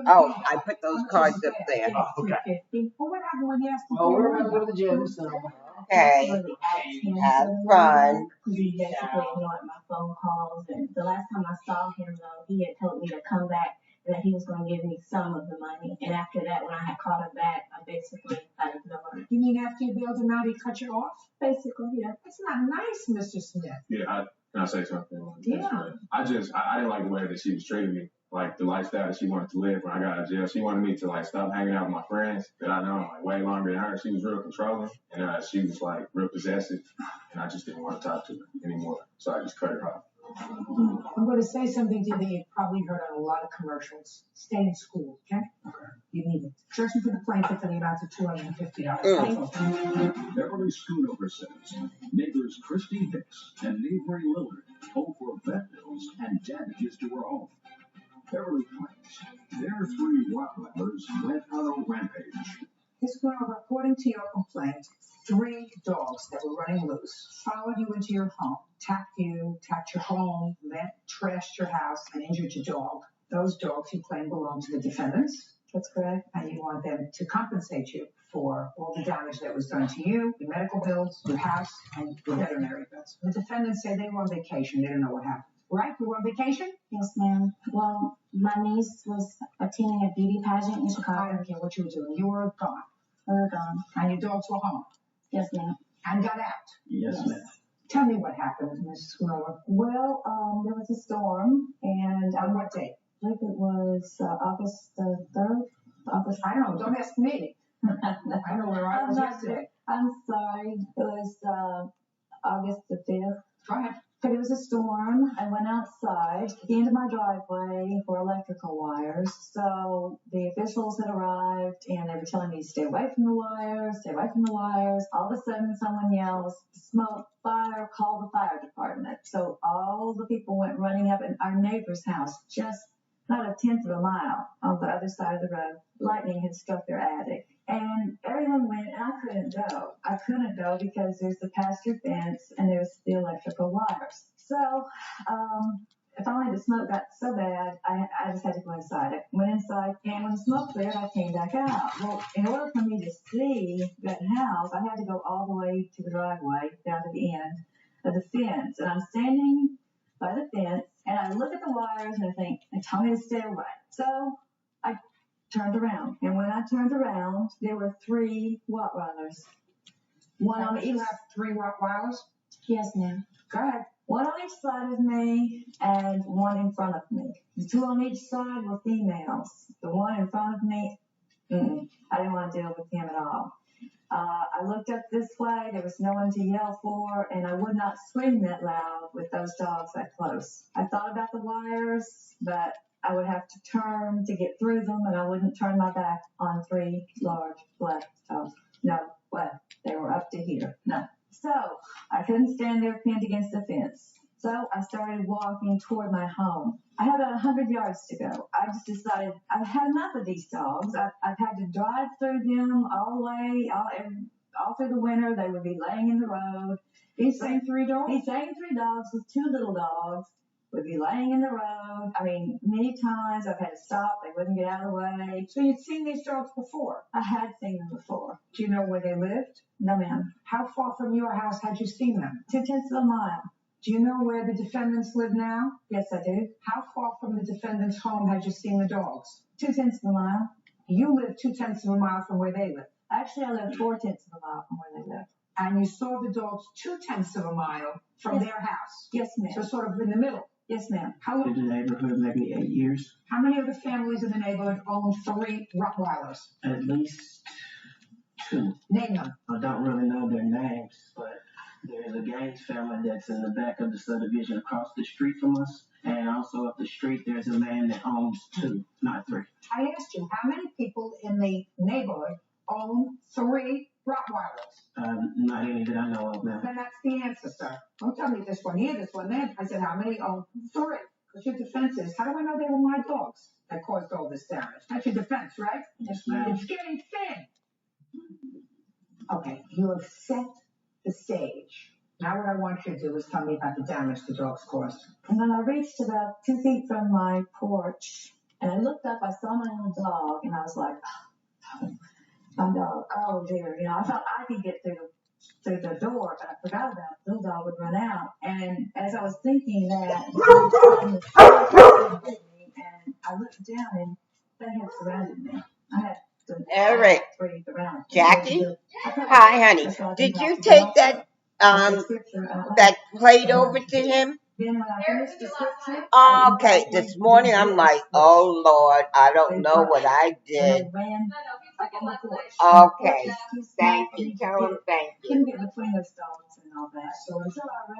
Oh, I put those cards up there. Oh, okay. Well, we're going to go to the gym, so. Okay. Have fun. He basically ignored my phone calls, and the last time I saw him, though, he had told me to come back and that he was going to give me some of the money. And after that, when I had called him back, I ignored him. You mean after you bailed him out, he cut you off? Basically, yeah. That's not nice, Mr. Smith. Yeah, can I say something? Yeah. I didn't like the way that she was treating me. Like the lifestyle that she wanted to live when I got out of jail. She wanted me to like stop hanging out with my friends that I know like way longer than her. She was real controlling and she was like real possessive, and I just didn't want to talk to her anymore. So I just cut her off. I'm going to say something to you that you've probably heard on a lot of commercials. Stay in school, okay? Okay. You need it. Searching for the plaintiff in the amount of $250. Beverly Schoonover says neighbors Christy Hicks and Avery Lillard owe for vet bills and damages to her home. Beverly claims their 3 Rottweilers went on a rampage. Ms. Schoonover, according to your complaint, 3 dogs that were running loose followed you into your home, attacked your home, trashed your house, and injured your dog. Those dogs you claim belong to the defendants. That's correct. And you want them to compensate you for all the damage that was done to you, your medical bills, your house, and your veterinary bills. The defendants say they were on vacation. They don't know what happened. Right? You were on vacation? Yes, ma'am. Well, my niece was attending a beauty pageant in I Chicago. don't care what you were doing. You were gone. We were gone. And your dogs were home. Yes, ma'am. And got out. Yes, ma'am. Tell me what happened, Mrs. Schoonover. Well, there was a storm, and On what date? I believe it was August the 3rd. I don't know. Don't ask me. I know where I was yesterday. I'm sorry. It was August the 5th. Go ahead. But it was a storm. I went outside at the end of my driveway for electrical wires. So the officials had arrived and they were telling me to stay away from the wires, stay away from the wires. All of a sudden someone yells, smoke, fire, call the fire department. So all the people went running up in our neighbor's house, just not a tenth of a mile on the other side of the road. Lightning had struck their attic. And everyone went, and I couldn't go. I couldn't go because there's the pasture fence and there's the electrical wires. So, finally the smoke got so bad, I just had to go inside. I went inside, and when the smoke cleared, I came back out. Well, in order for me to see that house, I had to go all the way to the driveway, down to the end of the fence. And I'm standing by the fence, and I look at the wires, and I think, they told me to stay away. So I turned around, and when I turned around, there were 3 Rottweilers. One on each. You have 3 Rottweilers? Yes, ma'am. Go ahead. One on each side of me, and one in front of me. The 2 on each side were females. The one in front of me, I didn't want to deal with him at all. I looked up this way. There was no one to yell for, and I would not scream that loud with those dogs that close. I thought about the wires, but I would have to turn to get through them, and I wouldn't turn my back on 3 large black dogs. No, well, they were up to here. No. So I couldn't stand there pinned against the fence. So I started walking toward my home. I had about 100 yards to go. I just decided I've had enough of these dogs. I've had to drive through them all the way, all through the winter. They would be laying in the road. These same 3 dogs? These same 3 dogs with 2 little dogs would be laying in the road. I mean, many times I've had to stop. They wouldn't get out of the way. So you'd seen these dogs before? I had seen them before. Do you know where they lived? No, ma'am. How far from your house had you seen them? 2/10 of a mile. Do you know where the defendants live now? Yes, I do. How far from the defendant's home had you seen the dogs? 2/10 of a mile. You live 2/10 of a mile from where they live. Actually, I live 4/10 of a mile from where they live. And you saw the dogs 2/10 of a mile from their house? Yes, ma'am. So sort of in the middle? Yes, ma'am. How In the neighborhood, maybe 8 years. How many of the families in the neighborhood owned 3 Rottweilers? At least 2. Name them. I don't really know their names, but there's a Gaines family that's in the back of the subdivision across the street from us. And also up the street, there's a man that owns 2, not 3. I asked you, how many people in the neighborhood own 3 Rottweilers? Not any that I know of, ma'am. Then that's the answer, sir. Don't tell me this one here, this one there. I said, how many own 3? Because your defense is, how do I know they were my dogs that caused all this damage? That's your defense, right? Yes, ma'am. It's getting thin. Okay, you have set the stage. Now what I want you to do is tell me about the damage the dog's caused. And then I reached about 2 feet from my porch, and I looked up, I saw my little dog, and I was like, oh, my dog, oh dear. You know, I thought I could get through the door, but I forgot about the little dog would run out. And as I was thinking that, and I looked down, and they had surrounded me. I had All right. breathe around. Jackie? Hi, honey. Did you take that that plate over to him? Okay, this morning I'm like, oh Lord, I don't know what I did. Okay, thank you. Tell him thank you. Couldn't get between those dogs and all that. So I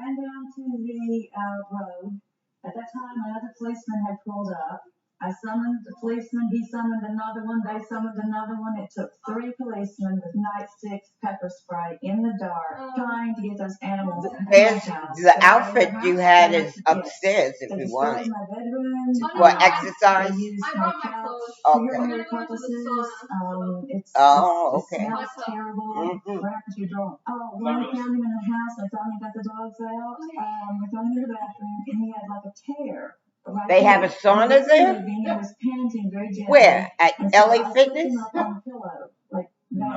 ran down to the road. At that time, another policeman had pulled up. I summoned the policeman, he summoned another one, they summoned another one. It took 3 policemen with nightsticks, pepper spray in the dark, trying to get those animals in the house. The outfit you had is upstairs if you want it. My bedroom. For exercise? They used my couch for urinary purposes. It okay. smells terrible. What happened to your dog? Oh, when I found him in the house, I finally got the dogs out. We found him in the bathroom, and he had like a tear. They have a sauna there? Where? At LA Fitness? So I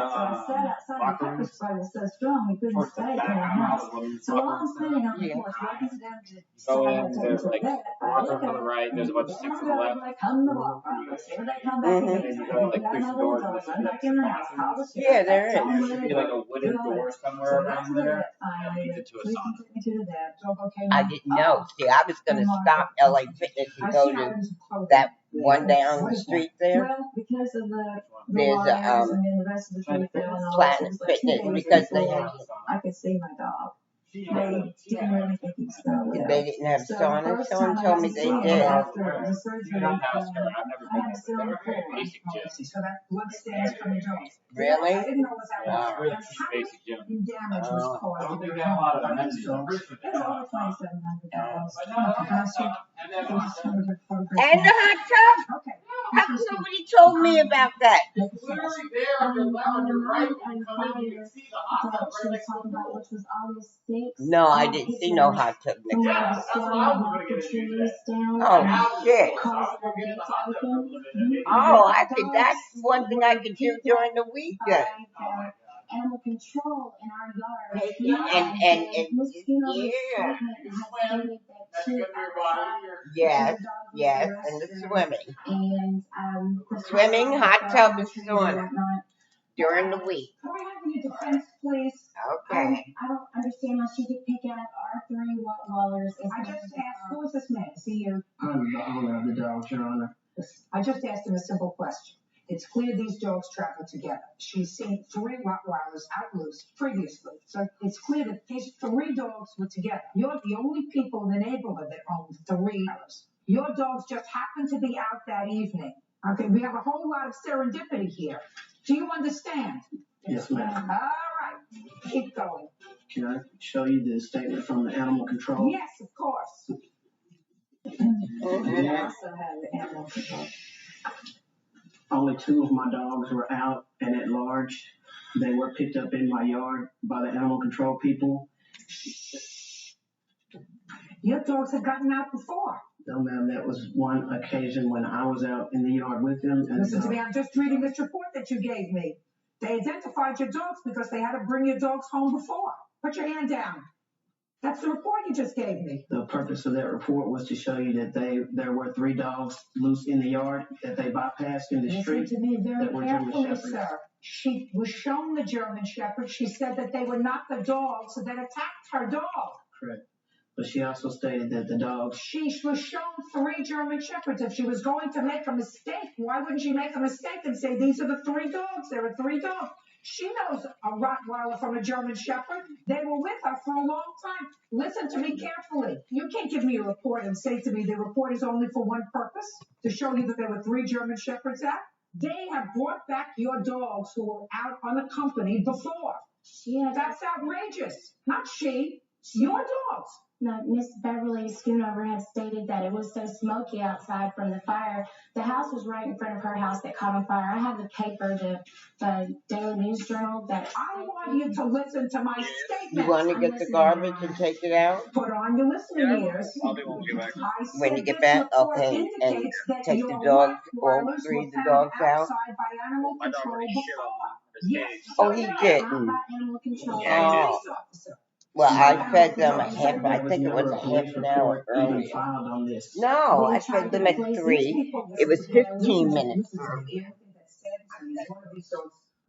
sat outside, the pepper spray was so strong we couldn't stay in the house. So while I'm standing on the porch, walking down to There's like a walker on the right, there's a bunch of sticks on the left. Yeah, there is. There's like a wooden door somewhere around there. I didn't know. See, I was going to stop LA Fitness and go to that one down the street there. There's a Planet Fitness because they have. I could see my dog. They didn't really think he was going to live. They didn't have sauna. Someone told me they did. After the surgery, I had to sit on the floor. So that blood stains from the joints. Really? I didn't know what that was. Really That's how basic gym. much damage was caused. They got a lot of them. It was over $2,700. And the hot tub? Okay. How come nobody told me about that? Literally there on your right, you come in, you can see the hot tub right next to the wall. No, I didn't see no hot tub next to Yeah, that's what I was going to get into. Oh, shit. Oh, I could, that's one thing I could do during the weekend. Animal control in our yard. And yeah. Yes, and the swimming. Swimming, hot tub, and sauna during the week. Can we have your defense, please? Okay. I don't understand how she could pick out our 3 Rottweilers. I just asked, who is this man? See you. I'm the owner of the dogs, Your Honor. I just asked him a simple question. It's clear these dogs travel together. She's seen 3 Rottweilers out loose previously. So it's clear that these 3 dogs were together. You're the only people in the neighborhood that own 3 dogs. Your dogs just happened to be out that evening. Okay, we have a whole lot of serendipity here. Do you understand? Yes, ma'am. All right, keep going. Can I show you the statement from the animal control? Yes, of course. I also have the animal control. Only 2 of my dogs were out and at large. They were picked up in my yard by the animal control people. Your dogs have gotten out before. No, ma'am, that was one occasion when I was out in the yard with them. And listen to me, I'm just reading this report that you gave me. They identified your dogs because they had to bring your dogs home before. Put your hand down. That's the report you just gave me. The purpose of that report was to show you that there were 3 dogs loose in the yard that they bypassed in the street. Listen to me very that were German carefully, Shepherds. sir. She was shown the German Shepherd. She said that they were not the dogs that attacked her dog. Correct. But she also stated that the dogs... She was shown 3 German Shepherds. If she was going to make a mistake, why wouldn't she make a mistake and say, these are the 3 dogs? There are 3 dogs. She knows a Rottweiler from a German Shepherd. They were with her for a long time. Listen to me carefully. You can't give me a report and say to me the report is only for one purpose, to show you that there were 3 German Shepherds out. They have brought back your dogs who were out unaccompanied before. Yeah, that's outrageous. Not she. Your dogs. No, Miss Beverly Schoonover had stated that it was so smoky outside from the fire. The house was right in front of her house that caught on fire. I have the paper, the Daily News Journal that I want you to listen to my statement. You want to get the garbage and take it out? Put on your listening ears. When you get back, okay, and take the dogs, all three of the dogs out? By animal control before. Yes. Oh, he didn't. by animal control. Oh. Well, I fed them I think it was a half an hour earlier. No, I fed them at 3. It was 15 minutes.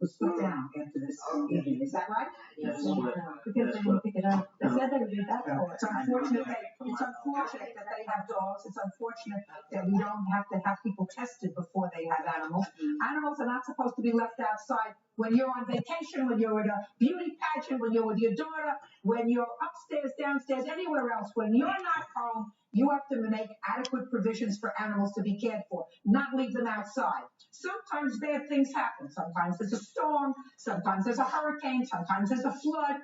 Was put down after this evening. Is that right? Yes. Because they didn't pick it up. They said they would do that for it. It's unfortunate that they have dogs. It's unfortunate that we don't have to have people tested before they have animals. Animals are not supposed to be left outside when you're on vacation, when you're at a beauty pageant, when you're with your daughter, when you're upstairs, downstairs, anywhere else. When you're not home, you have to make adequate provisions for animals to be cared for, not leave them outside. Sometimes bad things happen. Sometimes there's a storm. Sometimes there's a hurricane. Sometimes there's a flood.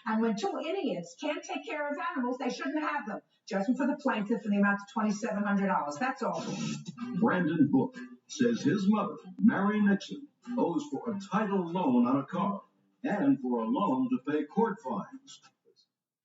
And when 2 idiots can't take care of animals, they shouldn't have them. Judgment for the plaintiff in the amount of $2,700. That's all. Brandon Book says his mother, Mary Nixon, owes for a title loan on a car and for a loan to pay court fines.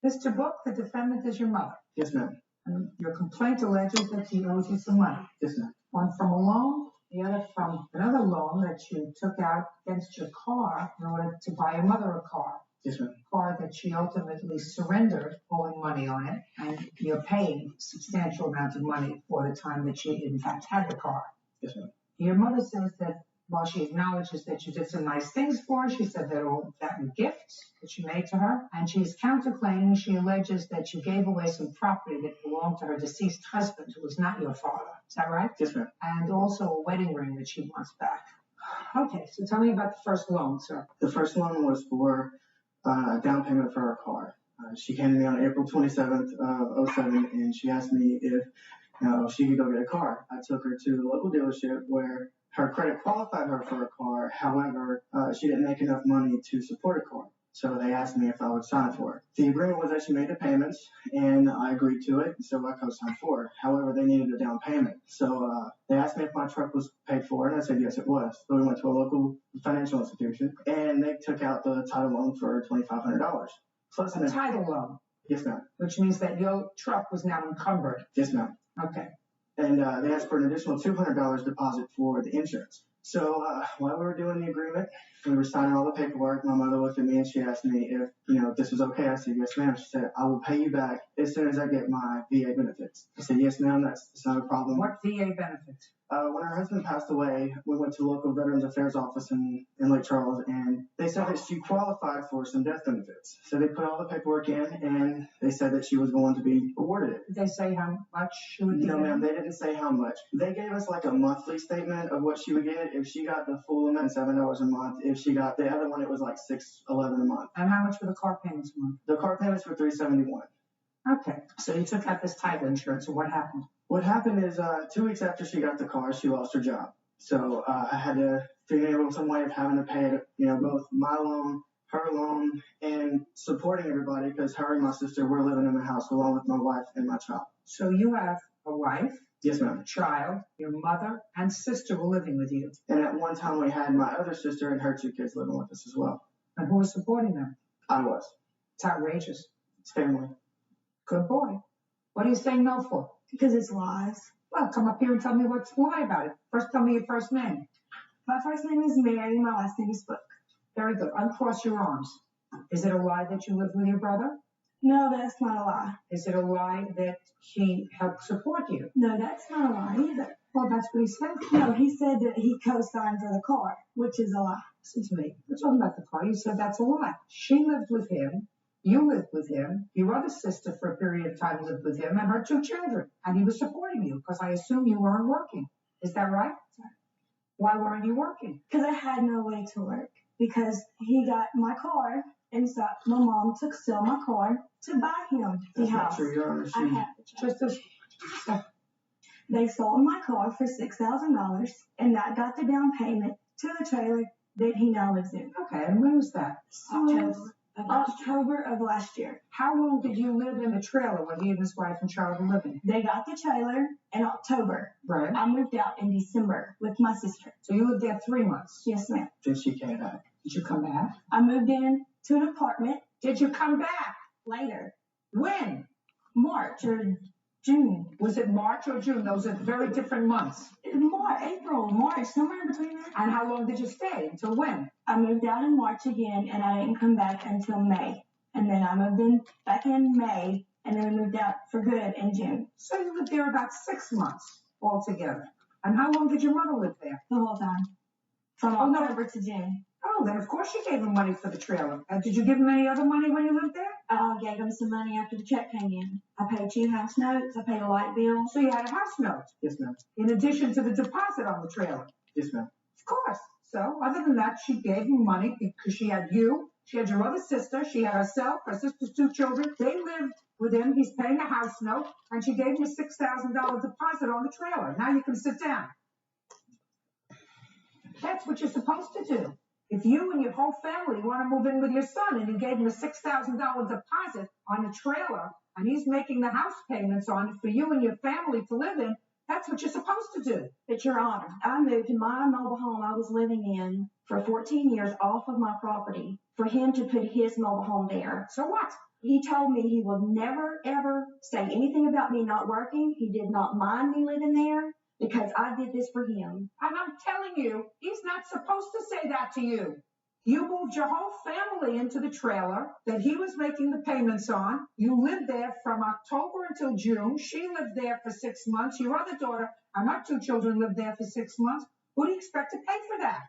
Mr. Book, the defendant is your mother. Yes, ma'am. And your complaint alleges that she owes you some money. Yes, ma'am. One from a loan, the other from another loan that you took out against your car in order to buy your mother a car. Yes, ma'am. A car that she ultimately surrendered, owing money on it, and you're paying substantial amounts of money for the time that she, in fact, had the car. Yes, ma'am. Your mother says that while she acknowledges that you did some nice things for her, she said that all that were gifts that you made to her, and she's counterclaiming. She alleges that you gave away some property that belonged to her deceased husband, who was not your father. Is that right? Yes, ma'am. And also a wedding ring that she wants back. Okay, so tell me about the first loan, sir. The first loan was for a down payment for her car. She came to me on April 27th of 07, and she asked me if she could go get a car. I took her to the local dealership where her credit qualified her for a car. However, she didn't make enough money to support a car. So they asked me if I would sign for it. The agreement was that she made the payments, and I agreed to it, so I co-signed for it. However, they needed a down payment. So they asked me if my truck was paid for, and I said yes, it was. So we went to a local financial institution, and they took out the title loan for $2,500. Plus a title loan? Yes, ma'am. Which means that your truck was now encumbered? Yes, ma'am. Okay. And they asked for an additional $200 deposit for the insurance. So while we were doing the agreement, we were signing all the paperwork. My mother looked at me and she asked me if, this was okay. I said, yes, ma'am. She said, I will pay you back as soon as I get my VA benefits. I said, yes, ma'am, that's not a problem. What VA benefits? When her husband passed away, we went to the local Veterans Affairs office in Lake Charles, and they said that she qualified for some death benefits. So they put all the paperwork in, and they said that she was going to be awarded it. Did they say how much she would get? No, ma'am, they didn't say how much. They gave us like a monthly statement of what she would get. If she got the full amount, $7 a month. If she got the other one, it was like $6.11 a month. And how much were the car payments a month? The car payments were $371. Okay, so you took out this title insurance, so what happened? What happened is 2 weeks after she got the car, she lost her job. So I had to figure out some way of having to pay it, both my loan, her loan, and supporting everybody because her and my sister were living in the house along with my wife and my child. So you have a wife? Yes, ma'am. A child, your mother, and sister were living with you. And at one time we had my other sister and her 2 kids living with us as well. And who was supporting them? I was. It's outrageous. It's family. Good boy. What are you saying no for? Because it's lies. Well, come up here and tell me what's a lie about it. First, tell me your first name. My first name is Mary. My last name is Book. Very good. Uncross your arms. Is it a lie that you live with your brother? No, that's not a lie. Is it a lie that he helped support you? No, that's not a lie either. Well, that's what he said. No, he said that he co-signed for the car, which is a lie. Listen to me. We're talking about the car. You said that's a lie. She lived with him. You lived with him. Your other sister, for a period of time, lived with him and her 2 children. And he was supporting you because I assume you weren't working. Is that right? Why weren't you working? Because I had no way to work. Because he got my car, and so my mom took sell my car to buy him the house. Sure, Your Honor. I had just as they sold my car for $6,000, and that got the down payment to the trailer that he now lives in. Okay, and when was that? October. October of last year. How long did you live in the trailer where he and his wife and child were living? They got the trailer in October. Right. I moved out in December with my sister. So you lived there 3 months? Yes, ma'am. Then she came back. Did you come back? I moved in to an apartment. Did you come back? Later. When? March or June. Was it March or June? Those are very different months. April, March, somewhere in between there. And how long did you stay? Until when? I moved out in March again, and I didn't come back until May. And then I moved in back in May, and then we moved out for good in June. So you lived there about 6 months altogether. And how long did your mother live there? The whole time. From October to June. Oh, then of course you gave him money for the trailer. Did you give him any other money when you lived there? I gave him some money after the check came in. I paid 2 house notes. I paid a light bill. So you had a house note? Yes, ma'am. In addition to the deposit on the trailer? Yes, ma'am. Of course. So other than that, she gave him money because she had you. She had your other sister. She had herself, her sister's 2 children. They lived with him. He's paying a house note. And she gave him a $6,000 deposit on the trailer. Now you can sit down. That's what you're supposed to do. If you and your whole family want to move in with your son and you gave him a $6,000 deposit on a trailer and he's making the house payments on it for you and your family to live in, that's what you're supposed to do. But Your Honor, I moved to my mobile home I was living in for 14 years off of my property for him to put his mobile home there. So what? He told me he would never, ever say anything about me not working. He did not mind me living there because I did this for him. And I'm telling you, he's not supposed to say that to you. You moved your whole family into the trailer that he was making the payments on. You lived there from October until June. She lived there for 6 months. Your other daughter and her 2 children lived there for 6 months. Who do you expect to pay for that?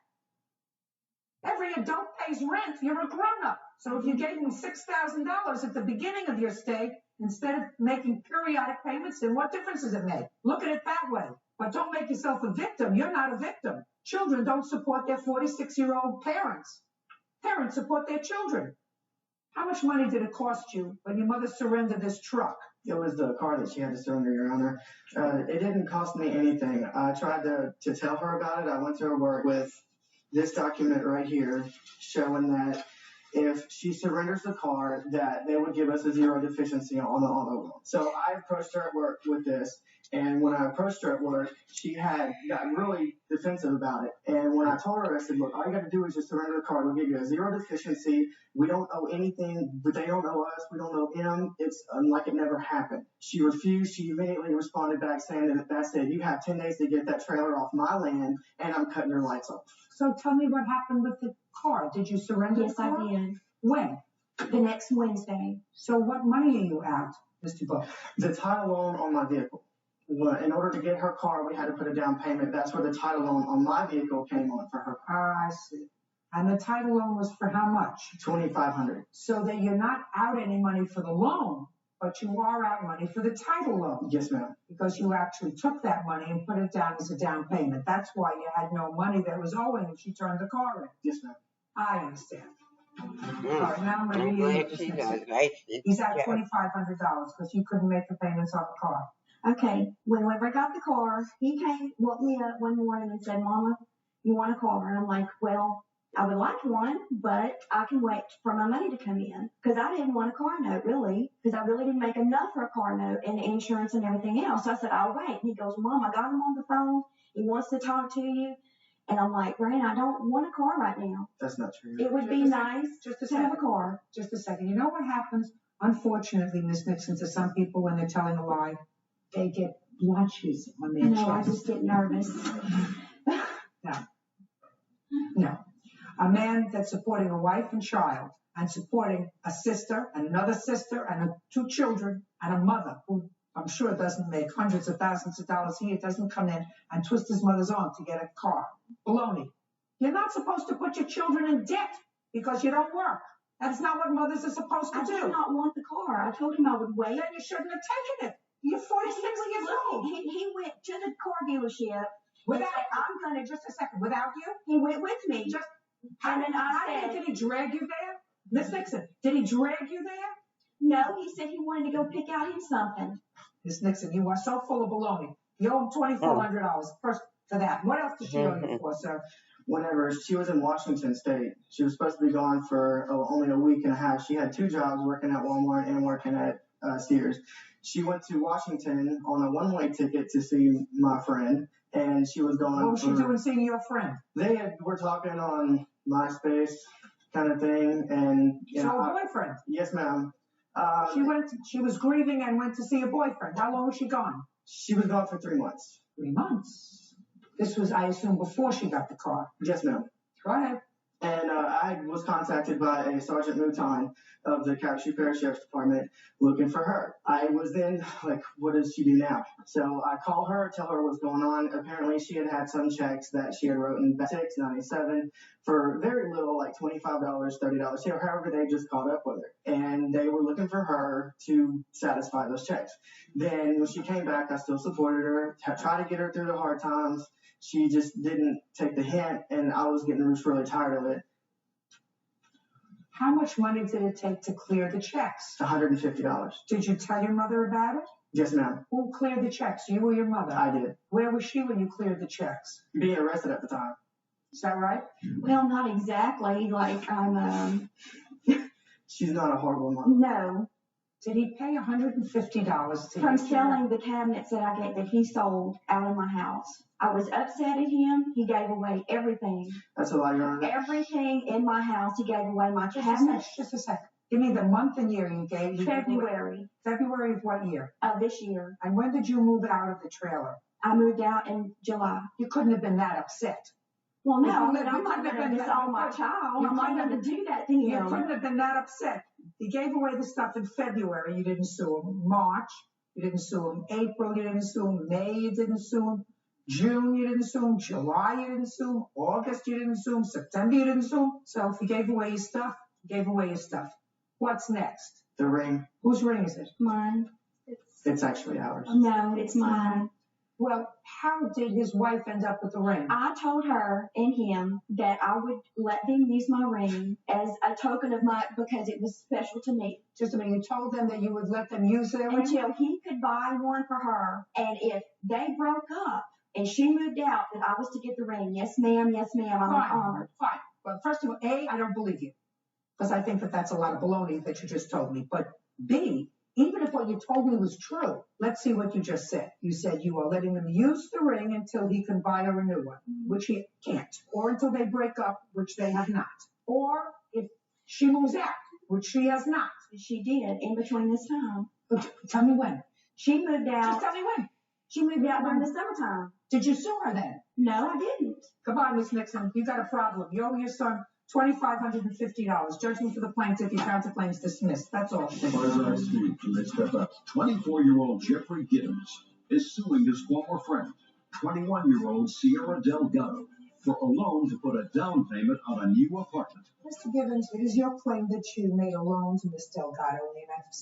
Every adult pays rent. You're a grown-up. So if you gave him $6,000 at the beginning of your stay, instead of making periodic payments, then what difference does it make? Look at it that way. But don't make yourself a victim. You're not a victim. Children don't support their 46-year-old parents. Parents support their children. How much money did it cost you when your mother surrendered this truck? It was the car that she had to surrender, Your Honor. It didn't cost me anything. I tried to tell her about it. I went to her work with this document right here showing that if she surrenders the car, that they would give us a 0 deficiency on the auto loan. So I approached her at work with this, and when I approached her at work, she had gotten really defensive about it. And when I told her, I said, look, all you got to do is just surrender the car. We'll give you a 0 deficiency. We don't owe anything, but they don't owe us. We don't owe him. It's like it never happened. She refused. She immediately responded back saying that that's it. You have 10 days to get that trailer off my land, and I'm cutting your lights off. So tell me what happened with the car. Did you surrender the car? Yes, I did. When? The next Wednesday. So what money are you out, Mr. Buck? The title loan on my vehicle. Well, in order to get her car, we had to put a down payment. That's where the title loan on my vehicle came on for her car. I see. And the title loan was for how much? $2,500. So that you're not out any money for the loan, but you are out money for the title loan. Yes, ma'am. Because you actually took that money and put it down as a down payment. That's why you had no money that was owing if she turned the car in. Yes, ma'am. I understand. All right, now I'm going to read you. He's at $2,500 because you couldn't make the payments on the car. Okay, whenever I got the car, he came, woke me up one morning and said, Mama, you want a car? And I'm like, well, I would like one, but I can wait for my money to come in. Because I didn't want a car note, really, because I really didn't make enough for a car note and insurance and everything else. So I said, I'll wait. And he goes, Mom, I got him on the phone. He wants to talk to you. And I'm like, Brandon, I don't want a car right now. That's not true. It would be nice to have a car. Just a second. You know what happens, unfortunately, Ms. Nixon, to some people when they're telling a lie? They get blotches on their chest. No, I just get nervous. No. A man that's supporting a wife and child and supporting a sister and another sister and 2 children and a mother who I'm sure doesn't make hundreds of thousands of dollars a year, doesn't come in and twist his mother's arm to get a car. Baloney. You're not supposed to put your children in debt because you don't work. That's not what mothers are supposed to do. I did not want the car. I told him I would wait. Then you shouldn't have taken it. You're 46 years old. He went to the car dealership. Without, I'm going to just a second. Without you? He went with me. And then did he drag you there? Miss Nixon, did he drag you there? No, he said he wanted to go pick out him something. Miss Nixon, you are so full of baloney. You owe him $2,400 first for that. What else did she owe you for, sir? whenever she was in Washington State. She was supposed to be gone for only a week and a half. She had 2 jobs, working at Walmart and working at Sears. She went to Washington on a one-way ticket to see my friend, and she was gone. What was she doing seeing your friend? Were talking on MySpace kind of thing, and So a boyfriend? Yes, ma'am. She was grieving and went to see a boyfriend. How long was she gone? She was gone for 3 months. 3 months. This was, I assume, before she got the car. Yes, ma'am. Go ahead. And I was contacted by a Sergeant Mouton of the Calhoun Parish Sheriff's Department looking for her. I was then like, what does she do now? So I call her, tell her what's going on. Apparently she had some checks that she had written back $6.97 for very little, like $25, $30, however they just caught up with her. And they were looking for her to satisfy those checks. Then when she came back, I still supported her, tried to get her through the hard times. She just didn't take the hint, and I was getting really tired of it. How much money did it take to clear the checks? $150. Did you tell your mother about it? Yes, ma'am. Who cleared the checks, you or your mother? I did. Where was she when you cleared the checks? Being arrested at the time. Is that right? Well, not exactly. Like, I'm, She's not a horrible mom. No. Did he pay $150 to From selling the cabinets that he sold out of my house. I was upset at him. He gave away everything. That's a lie, Your Honor. Everything in my house. He gave away my cabinets. Just a second. Give me the month and year you gave. February. February of what year? Of this year. And when did you move out of the trailer? I moved out in July. You couldn't have been that upset. Well, no, but I'm not going to disown my child. I'm not going to do that to him. You couldn't have been that upset. He gave away the stuff in February. You didn't sue him. March, you didn't sue him. April, you didn't sue him. May, you didn't sue him. June, you didn't sue him. July, you didn't sue him. August, you didn't sue him. September, you didn't sue him. So if he gave away his stuff, he gave away his stuff. What's next? The ring. Whose ring is it? Mine. It's actually ours. No, it's mine. Well, how did his wife end up with the ring? I told her and him that I would let them use my ring as a token of because it was special to me. Just a minute, you told them that you would let them use their ring? Until he could buy one for her. And if they broke up and she moved out, that I was to get the ring. Yes, ma'am. Yes, ma'am. I'm honored. Fine. Well, first of all, A, I don't believe you. Because I think that that's a lot of baloney that you just told me. But B, even if what you told me was true, let's see what you just said. You said you are letting them use the ring until he can buy her a new one, which he can't. Or until they break up, which they have not. Or if she moves out, which she has not. She did in between this time. But tell me when. She moved out. Just tell me when. She moved out during the summertime. Did you sue her then? No, I didn't. Come on, Miss Nixon. You got a problem. You owe your son $2,550. Judgment for the plaintiff. Your counterclaim's dismissed. That's all. 24-year-old Jeffrey Gibbons is suing his former friend, 21-year-old Sierra Delgado, for a loan to put a down payment on a new apartment. Mr. Gibbons, it is your claim that you made a loan to Miss Delgado in the amount of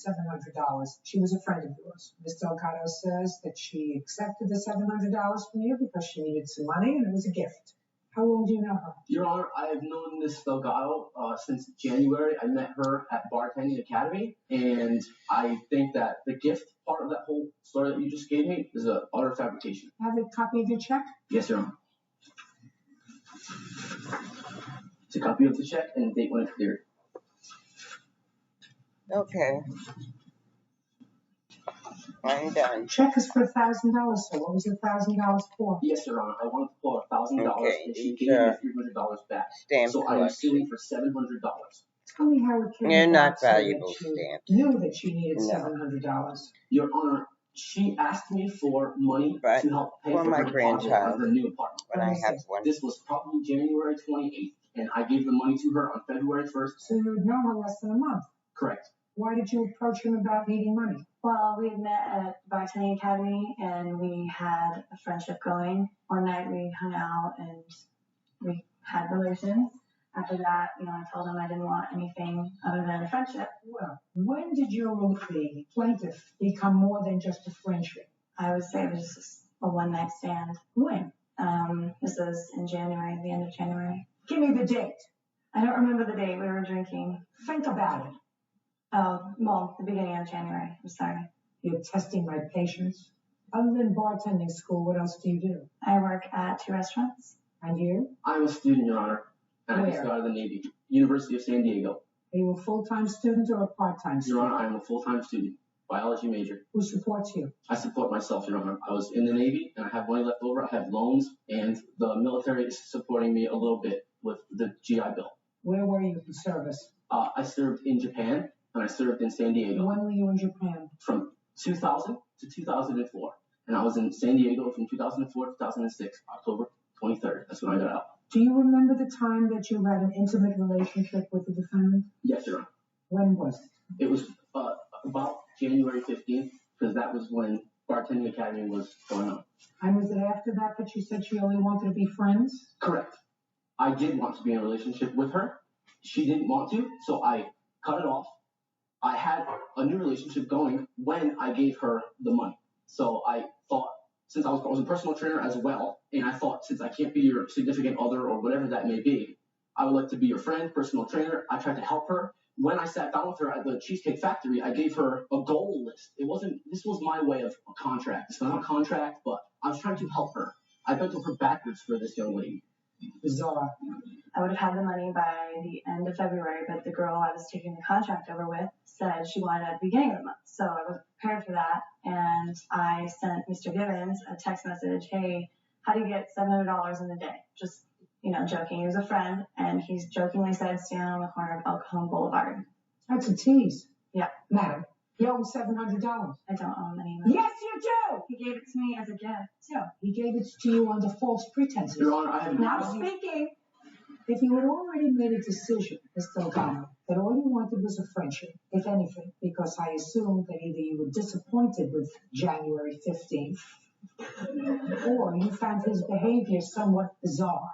$700. She was a friend of yours. Miss Delgado says that she accepted the $700 from you because she needed some money and it was a gift. How long do you know her? Your Honor, I have known Miss Delgado since January. I met her at Bartending Academy, and I think that the gift part of that whole story that you just gave me is an utter fabrication. Have a copy of your check? Yes, Your Honor. It's a copy of the check and the date when it cleared. Okay. I'm done. Check is for $1,000, so what was the $1,000 for? Yes, Your Honor. I wanted to pull $1,000 and she gave me $300 back. So I am suing for $700. Tell me how it came They're not about so that valuable you stamps. knew that she needed $700. Your Honor, she asked me for money But to help pay for for my her deposit grandchild, of her new apartment. When I have one. This was probably January 28th, and I gave the money to her on February 1st. So you would know her less than a month. Correct. Why did you approach him about needing money? Well, we had met at Bartending Academy and we had a friendship going. One night we hung out and we had relations. After that, I told him I didn't want anything other than a friendship. Well, when did the plaintiff become more than just a friendship? I would say it was just a one-night stand. When? This was in January, the end of January. Give me the date. I don't remember the date. We were drinking. Think about it. Oh, well, the beginning of January. I'm sorry. You're testing my patience. Other than bartending school, what else do you do? I work at 2 restaurants. And you? I'm a student, Your Honor, and I just got out of the Navy, University of San Diego. Are you a full-time student or a part-time student? Your Honor, I'm a full-time student, biology major. Who supports you? I support myself, Your Honor. I was in the Navy, and I have money left over. I have loans, and the military is supporting me a little bit with the GI Bill. Where were you in service? I served in Japan, and I served in San Diego. When were you in Japan? From 2000 to 2004. And I was in San Diego from 2004 to 2006, October 23rd. That's when I got out. Do you remember the time that you had an intimate relationship with the defendant? Yes, Your Honor. When was it? It was about January 15th, because that was when Bartending Academy was going on. And was it after that that you said she only wanted to be friends? Correct. I did want to be in a relationship with her. She didn't want to, so I cut it off. I had a new relationship going when I gave her the money. So I thought, since I was a personal trainer as well, and I thought, since I can't be your significant other or whatever that may be, I would like to be your friend, personal trainer. I tried to help her. When I sat down with her at the Cheesecake Factory, I gave her a goal list. This was my way of a contract. It's not a contract, but I was trying to help her. I bent over backwards for this young lady. Bizarre. I would have had the money by the end of February, but the girl I was taking the contract over with said she wanted it at the beginning of the month. So I was prepared for that, and I sent Mr. Gibbons a text message, hey, how do you get $700 in a day? Just, joking. He was a friend, and he's jokingly said, stand on the corner of El Cajon Boulevard. That's a tease. Yeah. Madam, you owe $700. I don't owe him any money. Yes, you do! He gave it to me as a gift. Yeah, he gave it to you under false pretenses. Your Honor, I have Now speaking, if you had already made a decision, Ms. Delgado, that all you wanted was a friendship, if anything, because I assumed that either you were disappointed with January 15th, or you found his behavior somewhat bizarre.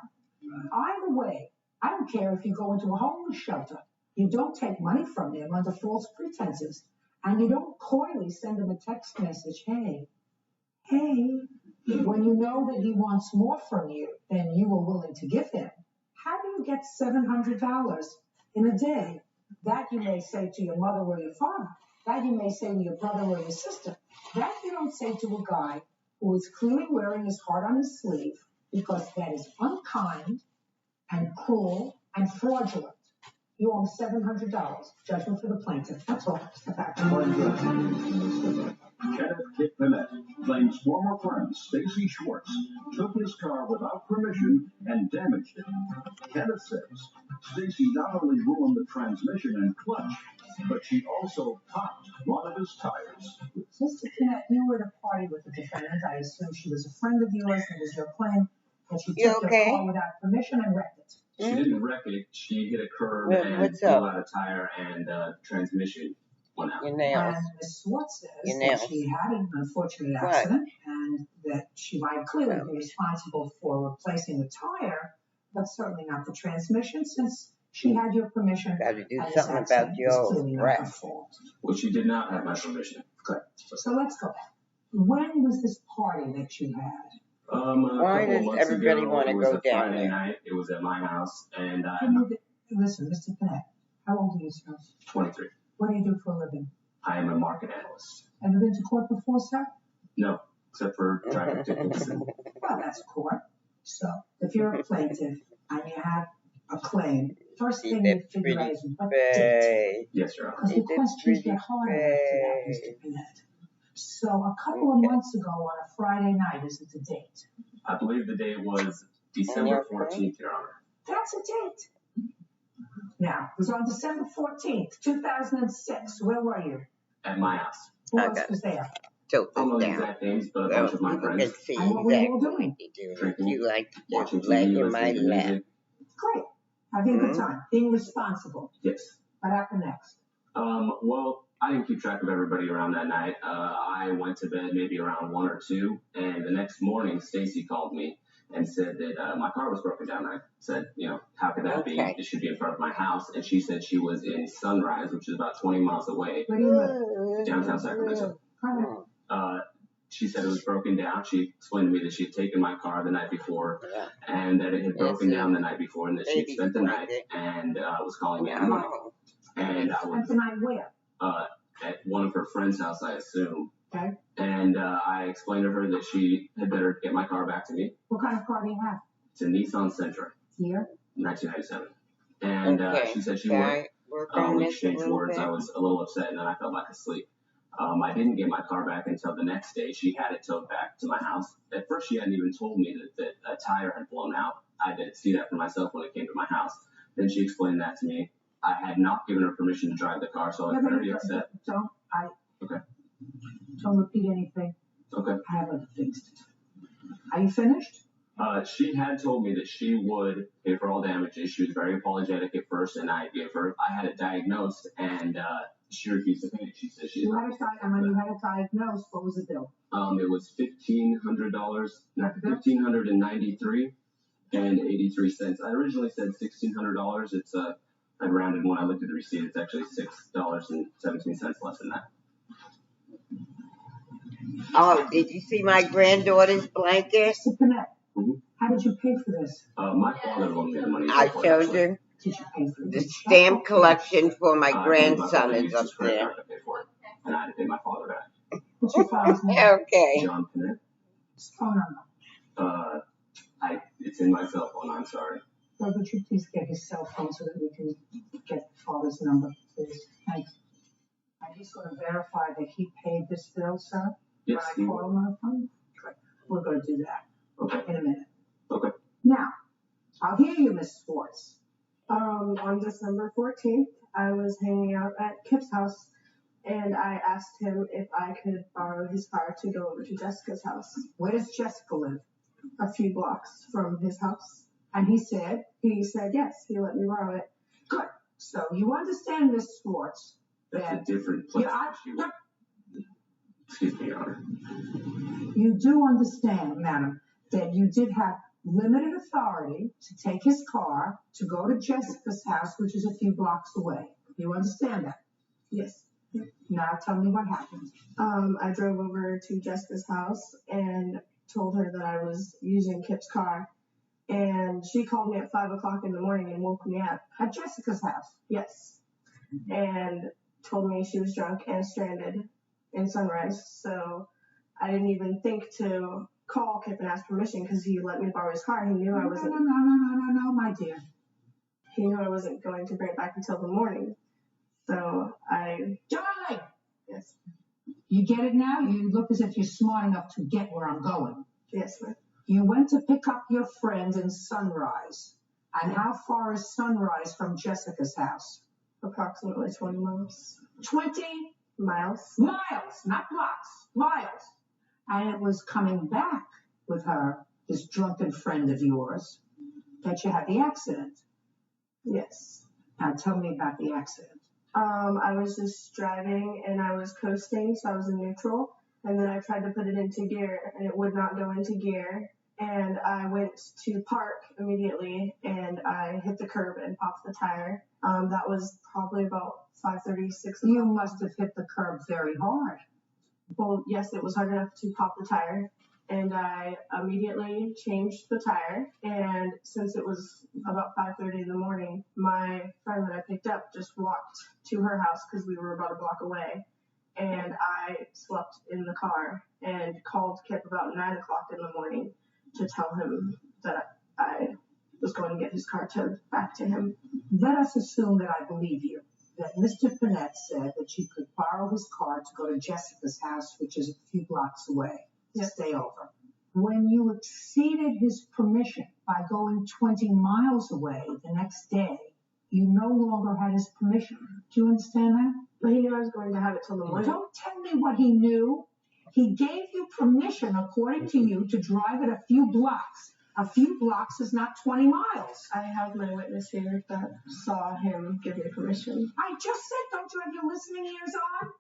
Either way, I don't care if you go into a homeless shelter. You don't take money from them under false pretenses, and you don't coyly send them a text message, hey, when you know that he wants more from you than you are willing to give him. How do you get $700 in a day? That you may say to your mother or your father. That you may say to your brother or your sister. That you don't say to a guy who is clearly wearing his heart on his sleeve, because that is unkind and cruel and fraudulent. You owe him $700. Judgment for the plaintiff. That's all. Step back. Kenneth Kit Bennett claims former friend Stacy Schwartz took his car without permission and damaged it. Kenneth says Stacy not only ruined the transmission and clutch, but she also popped one of his tires. Mr. Kennett, you were at a party with the defendant. I assume she was a friend of yours, and it was your claim that she took your car without permission and wrecked it. She didn't wreck it. She hit a curb and blew out a tire, and transmission went out. And Ms. Schwartz says that she had an unfortunate accident and that she might clearly be responsible for replacing the tire, but certainly not the transmission, since she had your permission. Got to do something about your breath. Well, she did not have my permission. Good. So let's go back. When was this party that you had? Why does everybody want to go down Friday there? night. It was at my house, and Listen, Mr. Kennett, how old are you, sir? 23. What do you do for a living? I am a market analyst. Ever been to court before, sir? No, except for driving tickets. Well, that's court. So, if you're a plaintiff and you have a claim, first thing you figure out is what date. Yes, Your Honor. Because the questions get harder after that, Mr. Kennett. So, a couple of months ago on a Friday night, is it the date? I believe the date was December 14th, Your Honor. That's a date. Now, it was on December 14th, 2006. Where were you? At my house. Who else was there? I don't know the exact names, but a bunch of my friends. Can see And what were you all exactly doing? what you do. You like to Watching just lay TV, in my listening to lap. music. Great. Having a good time. Being responsible. Yes. What happened next? Well, I didn't keep track of everybody around that night. I went to bed maybe around 1 or 2, and the next morning, Stacy called me and said that my car was broken down. I said, how could that be? It should be in front of my house. And she said she was in Sunrise, which is about 20 miles away. Where do you live? Downtown Sacramento. She said it was broken down. She explained to me that she had taken my car the night before and that it had broken down the night before and that she had spent the night and was calling me in the morning. And I was tonight where? At one of her friend's house, I assume. Okay. And I explained to her that she had better get my car back to me. What kind of car do you have? to Nissan Sentra. Here? 1997. And she said she would. We exchanged words. I was a little upset, and then I fell back asleep. I didn't get my car back until the next day. She had it towed back to my house. At first, she hadn't even told me that a tire had blown out. I didn't see that for myself when it came to my house. Then she explained that to me. I had not given her permission to drive the car, so I was very upset. Don't repeat anything. Okay. I have other things to do. Are you finished? She had told me that she would pay for all damages. She was very apologetic at first, and I had it diagnosed, and she refused to pay it. She said she. When you had it diagnosed, what was the bill? It was $1,500, $1,593 and 83 cents. I originally said $1,600. It's I rounded when I looked at the receipt. It's actually $6.17 less than that. Oh, did you see my granddaughter's blanket? Mr. Panett, how did you pay for this? My father loaned me the money. I showed you. Did you pay for The stamp collection for my grandson is up there. And I had to pay my father back. What's your father's name? Okay. John Panett. His phone number. It's in my cell phone. I'm sorry. Well, would you please get his cell phone so that we can get the father's number, please? Thanks. I'm just going to verify that he paid this bill, sir. Yes. When I call him on the phone? Good. We're going to do that. Okay. In a minute. Okay. Now, I'll hear you, Miss Schwartz. On December 14th, I was hanging out at Kip's house, and I asked him if I could borrow his car to go over to Jessica's house. Where does Jessica live? A few blocks from his house. And he said? He said yes, he let me borrow it. Good. So you understand, Miss Schwartz, That's a different place. Excuse me, Your Honor. You do understand, madam, that you did have limited authority to take his car to go to Jessica's house, which is a few blocks away. You understand that? Yes. Now tell me what happened. I drove over to Jessica's house and told her that I was using Kip's car. And she called me at 5 o'clock in the morning and woke me up. At Jessica's house? Yes. And told me she was drunk and stranded in Sunrise. So I didn't even think to call Kip and ask permission because he let me borrow his car. He knew I wasn't. No, my dear. He knew I wasn't going to bring it back until the morning. So Darling! Yes. You get it now? You look as if you're smart enough to get where I'm going. Yes, ma'am. You went to pick up your friend in Sunrise. And how far is Sunrise from Jessica's house? Approximately 20 miles. 20 miles? Miles, not blocks. Miles. And it was coming back with her, this drunken friend of yours, that you had the accident. Yes. Now tell me about the accident. I was just driving and I was coasting, so I was in neutral. And then I tried to put it into gear and it would not go into gear. And I went to park immediately and I hit the curb and popped the tire. That was probably about 5:36. You must have hit the curb very hard. Well, yes, it was hard enough to pop the tire. And I immediately changed the tire. And since it was about 5:30 in the morning, my friend that I picked up just walked to her house because we were about a block away. And I slept in the car and called Kip about 9 o'clock in the morning to tell him that I was going to get his car towed back to him. Let us assume that I believe you, that Mr. Panett said that you could borrow his car to go to Jessica's house, which is a few blocks away, to stay over. When you exceeded his permission by going 20 miles away the next day, you no longer had his permission. Do you understand that? But he knew I was going to have it till the morning. Don't tell me what he knew. He gave you permission, according to you, to drive it a few blocks. A few blocks is not 20 miles. I have my witness here that saw him give me permission. I just said, don't you have your listening ears on?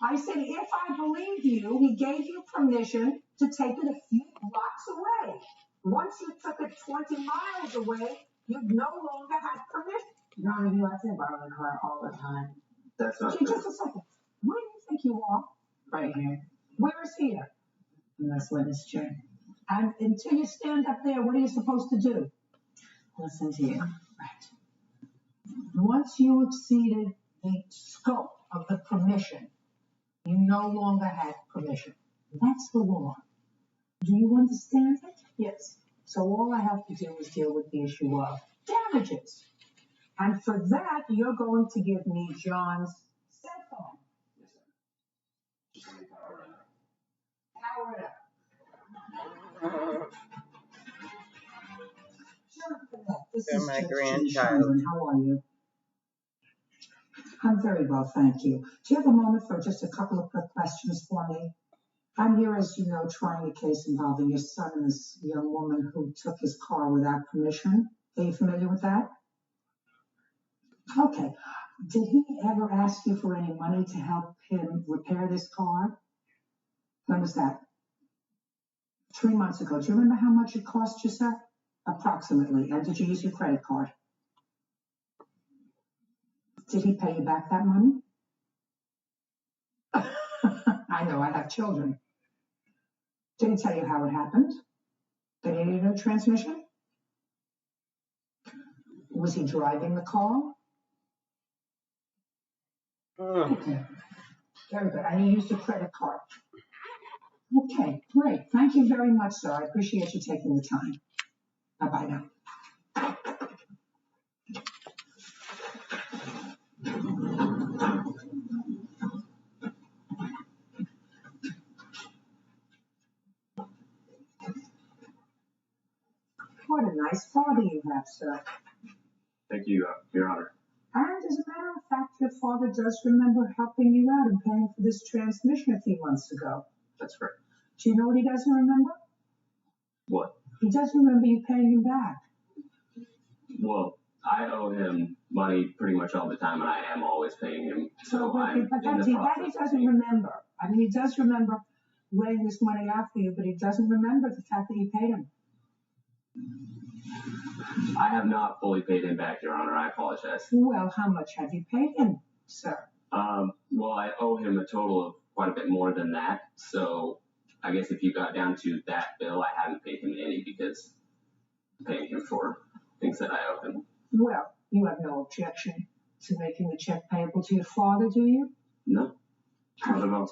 I said, if I believe you, he gave you permission to take it a few blocks away. Once you took it 20 miles away, you no longer had permission. No, you have to borrow the car all the time. That's not Just a second. Where do you think you are? Right here. Where is here? In this witness chair. And until you stand up there, what are you supposed to do? Listen to you. Right. Once you exceeded the scope of the permission, you no longer had permission. That's the law. Do you understand it? Yes. So all I have to do is deal with the issue of damages. And for that, you're going to give me John's cell phone. Yes, sir. Just let me power it up. Power it up. This is my Judge grandchild. Judy. How are you? I'm very well, thank you. Do you have a moment for just a couple of quick questions for me? I'm here, as you know, trying a case involving your son and this young woman who took his car without permission. Are you familiar with that? Okay. Did he ever ask you for any money to help him repair this car? When was that? 3 months ago. Do you remember how much it cost you, sir? Approximately. And did you use your credit card? Did he pay you back that money? I know, I have children. Did he tell you how it happened? Did he need a new transmission? Was he driving the car? Okay. Very good. And you used a credit card. Okay, great. Thank you very much, sir. I appreciate you taking the time. Bye-bye now. What a nice father you have, sir. Thank you, Your Honor. And as a matter of fact, your father does remember helping you out and paying for this transmission a few months ago. That's correct. Do you know what he doesn't remember? What? He does remember you paying him back. Well, I owe him money pretty much all the time, and I am always paying him. So but I'm that in the he process. doesn't remember. I mean, he does remember laying this money out for you, but he doesn't remember the fact that you paid him. I have not fully paid him back, Your Honor. I apologize. Well, how much have you paid him, sir? Well, I owe him a total of quite a bit more than that. So I guess if you got down to that bill, I haven't paid him any because I'm paying him for things that I owe him. Well, you have no objection to making the check payable to your father, do you? No, not at all.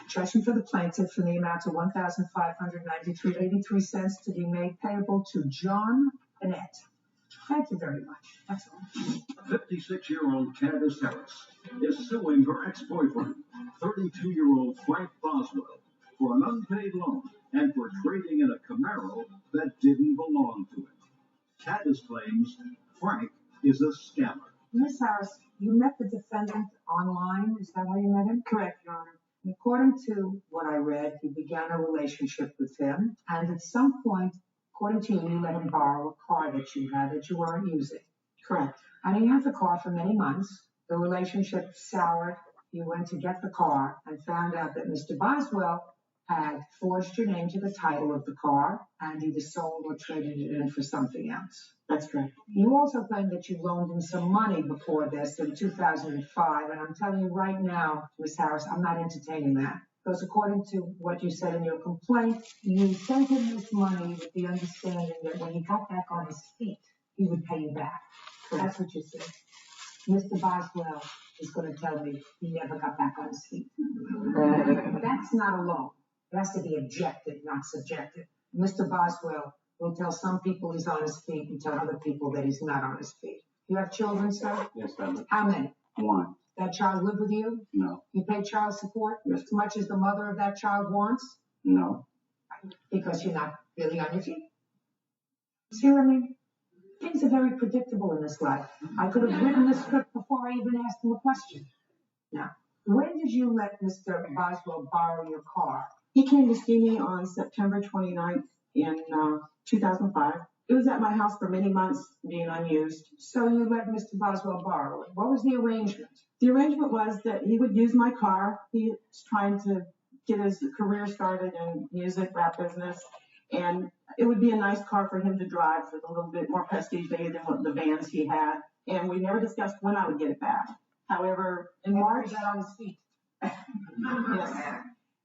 Judgment for the plaintiff in the amount of $1,593.83 to be made payable to John Bennett. Thank you very much. That's all. 56-year-old Candace Harris is suing her ex-boyfriend, 32-year-old Frank Boswell, for an unpaid loan and for trading in a Camaro that didn't belong to him. Candace claims Frank is a scammer. Miss Harris, you met the defendant online. Is that how you met him? Correct, Your Honor. According to what I read, you began a relationship with him, and at some point, according to you, you let him borrow a car that you had that you weren't using. Correct. And he had the car for many months. The relationship soured. You went to get the car and found out that Mr. Boswell had forged your name to the title of the car and either sold or traded it in for something else. That's correct. You also claimed that you loaned him some money before this in 2005, and I'm telling you right now, Ms. Harris, I'm not entertaining that. Because according to what you said in your complaint, you sent him this money with the understanding that when he got back on his feet, he would pay you back. That's what you said. Mr. Boswell is going to tell me he never got back on his feet. That's not a loan. It has to be objective, not subjective. Mr. Boswell will tell some people he's on his feet and tell other people that he's not on his feet. You have children, sir? Yes, ma'am. How many? One. That child live with you? No. You pay child support Yes. as much as the mother of that child wants? No. Because you're not really on your feet? See what I mean? Things are very predictable in this life. I could have written the script before I even asked him a question. Now, when did you let Mr. Boswell borrow your car? He came to see me on September 29th in 2005. It was at my house for many months being unused. So you let Mr. Boswell borrow it. What was the arrangement? The arrangement was that he would use my car. He was trying to get his career started in music, rap business. And it would be a nice car for him to drive with a little bit more prestige value than what the vans he had. And we never discussed when I would get it back. However, in March, He got on his feet. yes.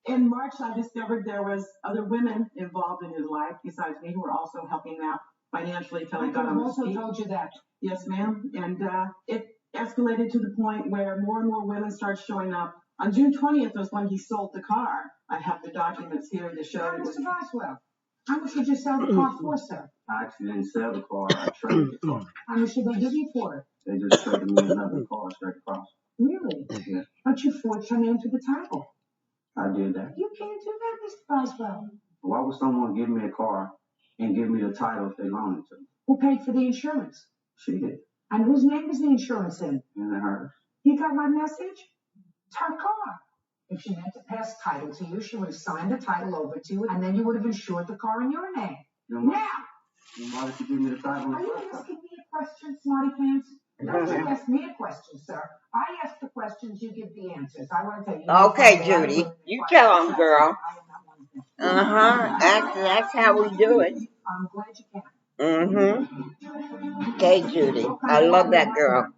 In March, I discovered there was other women involved in his life besides me who were also helping him out financially until he got on his also feet. told you that. Yes, ma'am. And it escalated to the point where more and more women started showing up. On June 20th was when he sold the car. I have the documents here to show Now, it was. Mr. Boswell, How much did you sell the car for, sir? I actually didn't sell the car. I traded the car. How much did they give you for it? They just traded me another car straight across. Really? Yeah. But you forged your name to the title. I did that. You can't do that, Mr. Boswell. Why would someone give me a car and give me the title if they loaned it to me? Who paid for the insurance? She did. And whose name is the insurance in? And hers. You got my message? It's her car. If she meant to pass title to you, she would have signed the title over to you, and then you would have insured the car in your name. Now! Why did you give me the title? Are you asking me a question, smarty pants? Don't you ask me a question, sir. I ask the questions, you give the answers. I want to tell you. Okay, Judy. You tell them, girl. That's how we do it. I'm glad you can. Okay, Judy. I love that girl.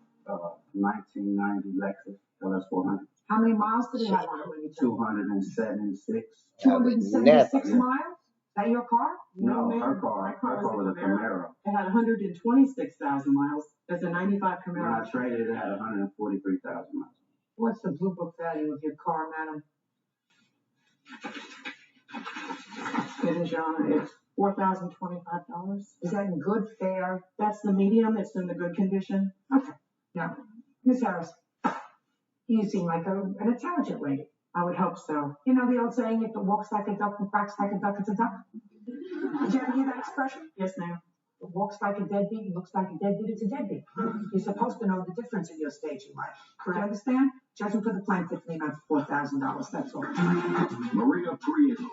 1990 Lexus LS400. How many miles did it have on it when you took it? 276. 276 miles? Is that your car? No, her car. Her car was a Camaro. It had 126,000 miles. It's a 95 When Camaro. I traded it, it had 143,000 miles. What's the blue book value of your car, madam? Good, John. It's $4,025. Is that in good, fair? That's the medium. It's in the good condition. Okay. Now, Miss Harris, you seem like an intelligent lady. I would hope so. You know the old saying, if it walks like a duck and quacks like a duck, it's a duck? Did you ever hear that expression? Yes, ma'am. It walks like a deadbeat, looks like a deadbeat, it's a deadbeat. You're supposed to know the difference in your stage in life. Do you understand? Judging for the plaintiff, me not $4,000, that's all. Maria Prieto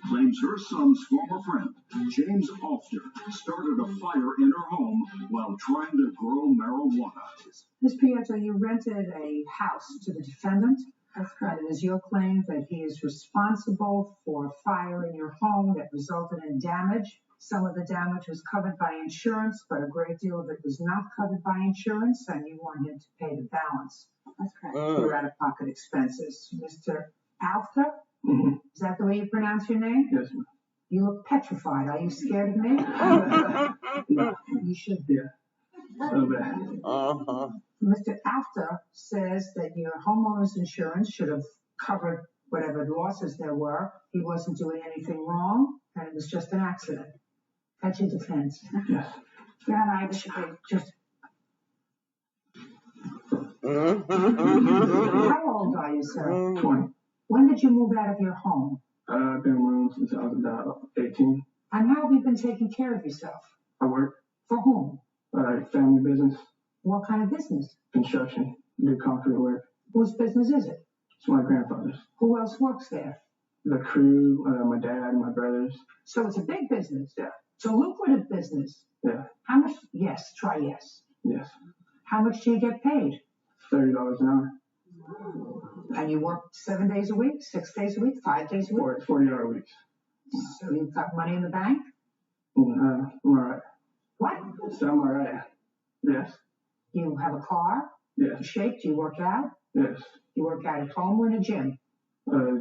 claims her son's former friend, James Alster, started a fire in her home while trying to grow marijuana. Ms. Prieto, you rented a house to the defendant. That's correct. And it is your claim that he is responsible for a fire in your home that resulted in damage. Some of the damage was covered by insurance, but a great deal of it was not covered by insurance, and you want him to pay the balance. That's correct. Your out-of-pocket expenses. Mr. Alfter? Mm-hmm. Is that the way you pronounce your name? Yes, ma'am. You look petrified. Are you scared of me? No. You should be. So bad. Mr. Alfter says that your homeowner's insurance should have covered whatever losses there were. He wasn't doing anything wrong, and it was just an accident. That's your defense. Yes. Yeah, and I should be just. How old are you, sir? 20. When did you move out of your home? I've been around since I was about 18. And how have you been taking care of yourself? I work For whom? family business, What kind of business? construction, do concrete work. Whose business is it? It's my grandfather's. Who else works there? The crew, my dad, my brothers. So it's a big business. Yeah. It's a lucrative business. Yeah. How much? Yes, try yes. Yes. How much do you get paid? $30 an hour. And you work 7 days a week, 6 days a week, 5 days a week? 40-hour weeks. So you've got money in the bank? I'm all right. What? So I'm all right. Yes. You have a car? Yes. You shape? Do you work out? Yes. You work out at home or in a gym?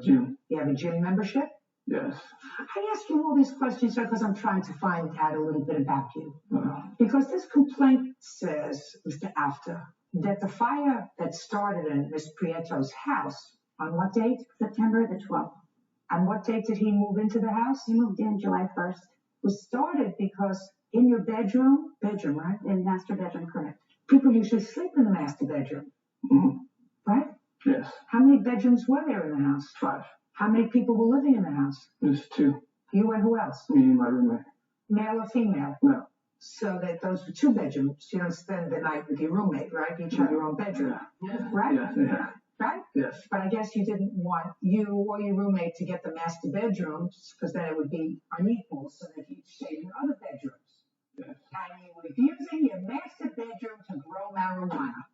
Gym. You have a gym membership? Yes. I ask you all these questions because I'm trying to find out a little bit about you. Because this complaint says, Mr. After, that the fire that started in Miss Prieto's house, on what date? September the 12th. And what date did he move into the house? He moved in July 1st. Was started because in your bedroom, right? In master bedroom, correct. People usually sleep in the master bedroom, Mm-hmm. right? Yes. How many bedrooms were there in the house? 5. How many people were living in the house? Just 2. You and who else? Me and my roommate. Male or female? No. So that those were 2 bedrooms. You don't spend the night with your roommate, right? You each have your own bedroom, right? Yeah. Right? Yes. But I guess you didn't want you or your roommate to get the master bedrooms because then it would be unequal, so that you'd stay in your other bedrooms. Yes. And you were using your master bedroom to grow marijuana.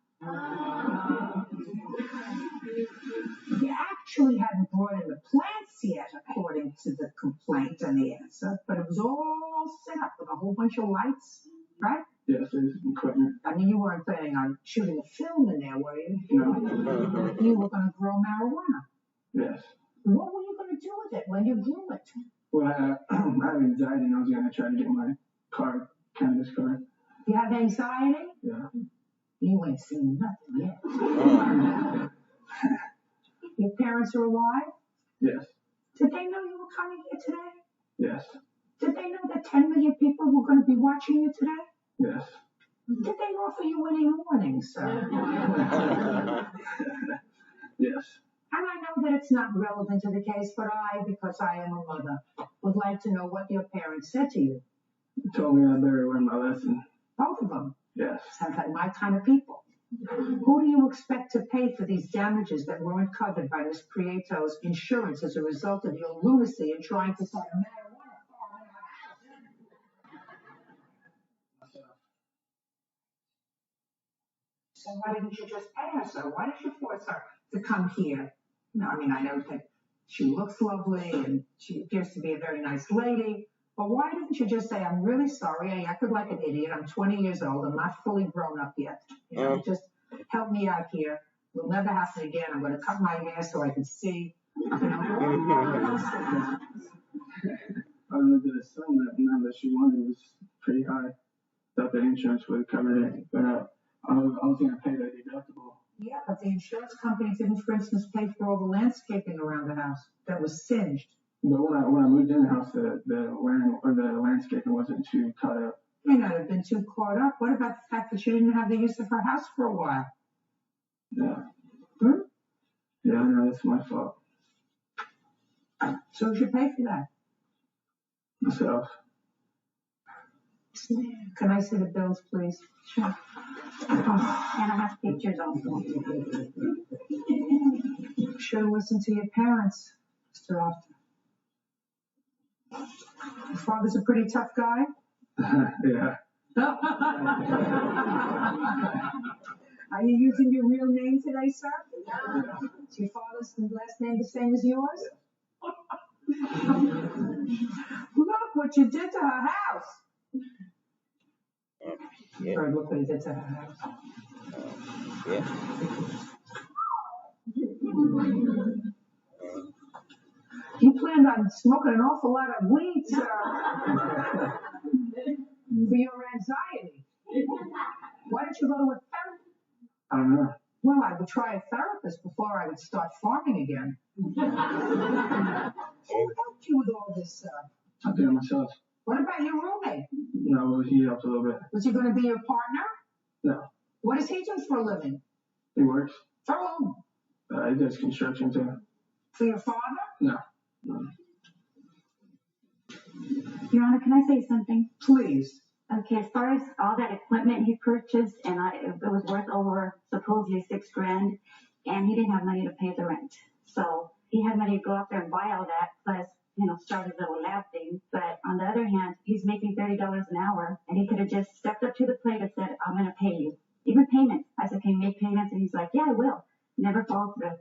You actually hadn't brought in the plants yet, according to the complaint and the answer, but it was all set up with a whole bunch of lights, right? Yes, there's equipment. I mean, you weren't planning on shooting a film in there, were you? No. You were going to grow marijuana. Yes. What were you going to do with it when you grew it? Well, I have anxiety and I was going to try to get my cannabis card. You have anxiety? Yeah. You ain't seen nothing yet. Your parents are alive? Yes. Did they know you were coming here today? Yes. Did they know that 10 million people were going to be watching you today? Yes. Did they offer you any warnings, sir? Yes. And I know that it's not relevant to the case, but I, because I am a mother, would like to know what your parents said to you. They told me I better learn my lesson. Both of them. Yes. Sounds like my kind of people. Who do you expect to pay for these damages that weren't covered by Miss Prieto's insurance as a result of your lunacy in trying to start a marijuana farm in our house? So why didn't you just pay her, sir? Why did you force her to come here? No, I mean, I know that she looks lovely and she appears to be a very nice lady, but why didn't you just say, I'm really sorry, I acted like an idiot, I'm 20 years old, I'm not fully grown up yet. You know, just help me out here. It'll never happen again. I'm going to cut my hair so I can see. You know? I know the sum that amount that she wanted was pretty high. Thought the insurance would have covered it, but I was going to pay that deductible. Yeah, but the insurance company didn't, for instance, pay for all the landscaping around the house that was singed. But when I moved in the house, the landscaping wasn't too cut up. May not have been too caught up. What about the fact that she didn't have the use of her house for a while? Yeah. Hmm? Yeah, I know, that's my fault. So who should pay for that? Myself. Can I see the bills, please? Sure. And I have pictures also. Should have listened to your parents, Mr. After. Your father's a pretty tough guy. Yeah. Are you using your real name today, sir? Is your father's last name the same as yours? Look what you did to her house. Yeah. Or look what he did to her house. Yeah. You planned on smoking an awful lot of weed, sir. For your anxiety. Why don't you go to a therapist? I don't know. Well, I would try a therapist before I would start farming again. Who helped you with all this, sir? I did it myself. What about your roommate? No, he helped a little bit. Was he going to be your partner? No. What does he do for a living? He works. For whom? He does construction too. For your father? No. Your Honor, can I say something? Please. Okay, as far as all that equipment he purchased, and it was worth over supposedly $6,000, and he didn't have money to pay the rent. So he had money to go out there and buy all that, plus, start his little lab thing. But on the other hand, he's making $30 an hour, and he could have just stepped up to the plate and said, I'm going to pay you. Even payments. I said, can you make payments? And he's like, yeah, I will. Never followed through.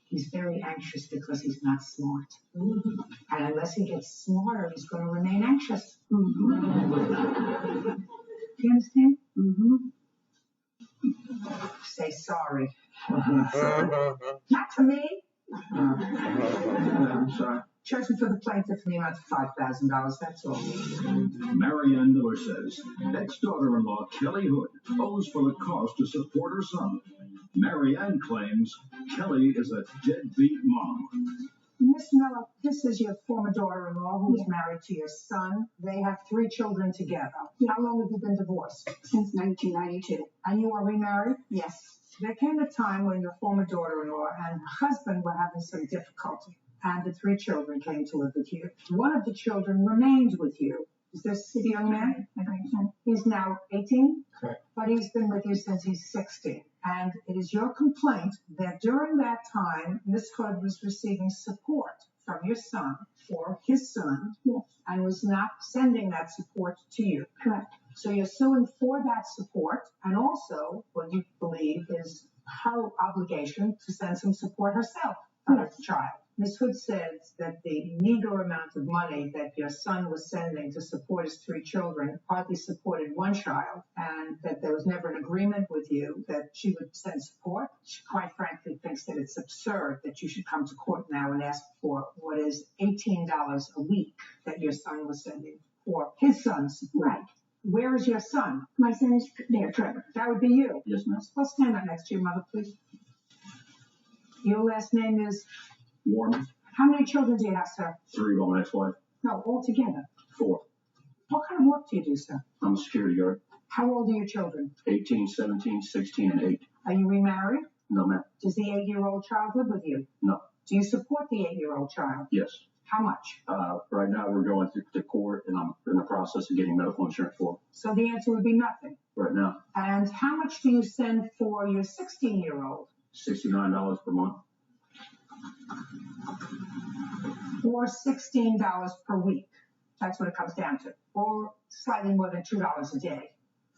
He's very anxious because he's not smart. Mm-hmm. And unless he gets smarter, he's going to remain anxious. Mm-hmm. Do you understand? Mm-hmm. Say sorry. Not to me. I'm sorry. Judgment for the plaintiff in the amount of $5,000, that's all. Marianne Miller says ex-daughter-in-law Kelly Hood owes for the cost to support her son. Marianne claims Kelly is a deadbeat mom. Miss Miller, this is your former daughter-in-law who is married to your son. They have 3 children together. How long have you been divorced? Since 1992. And you are remarried? Yes. There came a time when your former daughter-in-law and her husband were having some difficulty, and the 3 children came to live with you. One of the children remained with you. Is this the young man? He's now 18? Correct. But he's been with you since he's 16. And it is your complaint that during that time, Miss Hood was receiving support from your son for his son, yes, and was not sending that support to you. Correct. So you're suing for that support, and also what you believe is her obligation to send some support herself for her child. Ms. Hood says that the meager amount of money that your son was sending to support his 3 children hardly supported one child, and that there was never an agreement with you that she would send support. She quite frankly thinks that it's absurd that you should come to court now and ask for what is $18 a week that your son was sending for his son's support. Right. Where is your son? My son is there, Trevor. That would be you. Yes, ma'am. Well, stand up next to your mother, please. Your last name is? Warren, How many children do you have, sir? 3 by my ex-wife. No, all together. 4. What kind of work do you do, sir? I'm a security guard. How old are your children? 18, 17, 16, and 8. Are you remarried? No, ma'am. Does the 8-year-old child live with you? No. Do you support the 8-year-old child? Yes. How much? Right now we're going to court, and I'm in the process of getting medical insurance for it. So the answer would be nothing. Right now. And how much do you send for your 16-year-old? $69 per month. Or $16 per week. That's what it comes down to. Or slightly more than $2 a day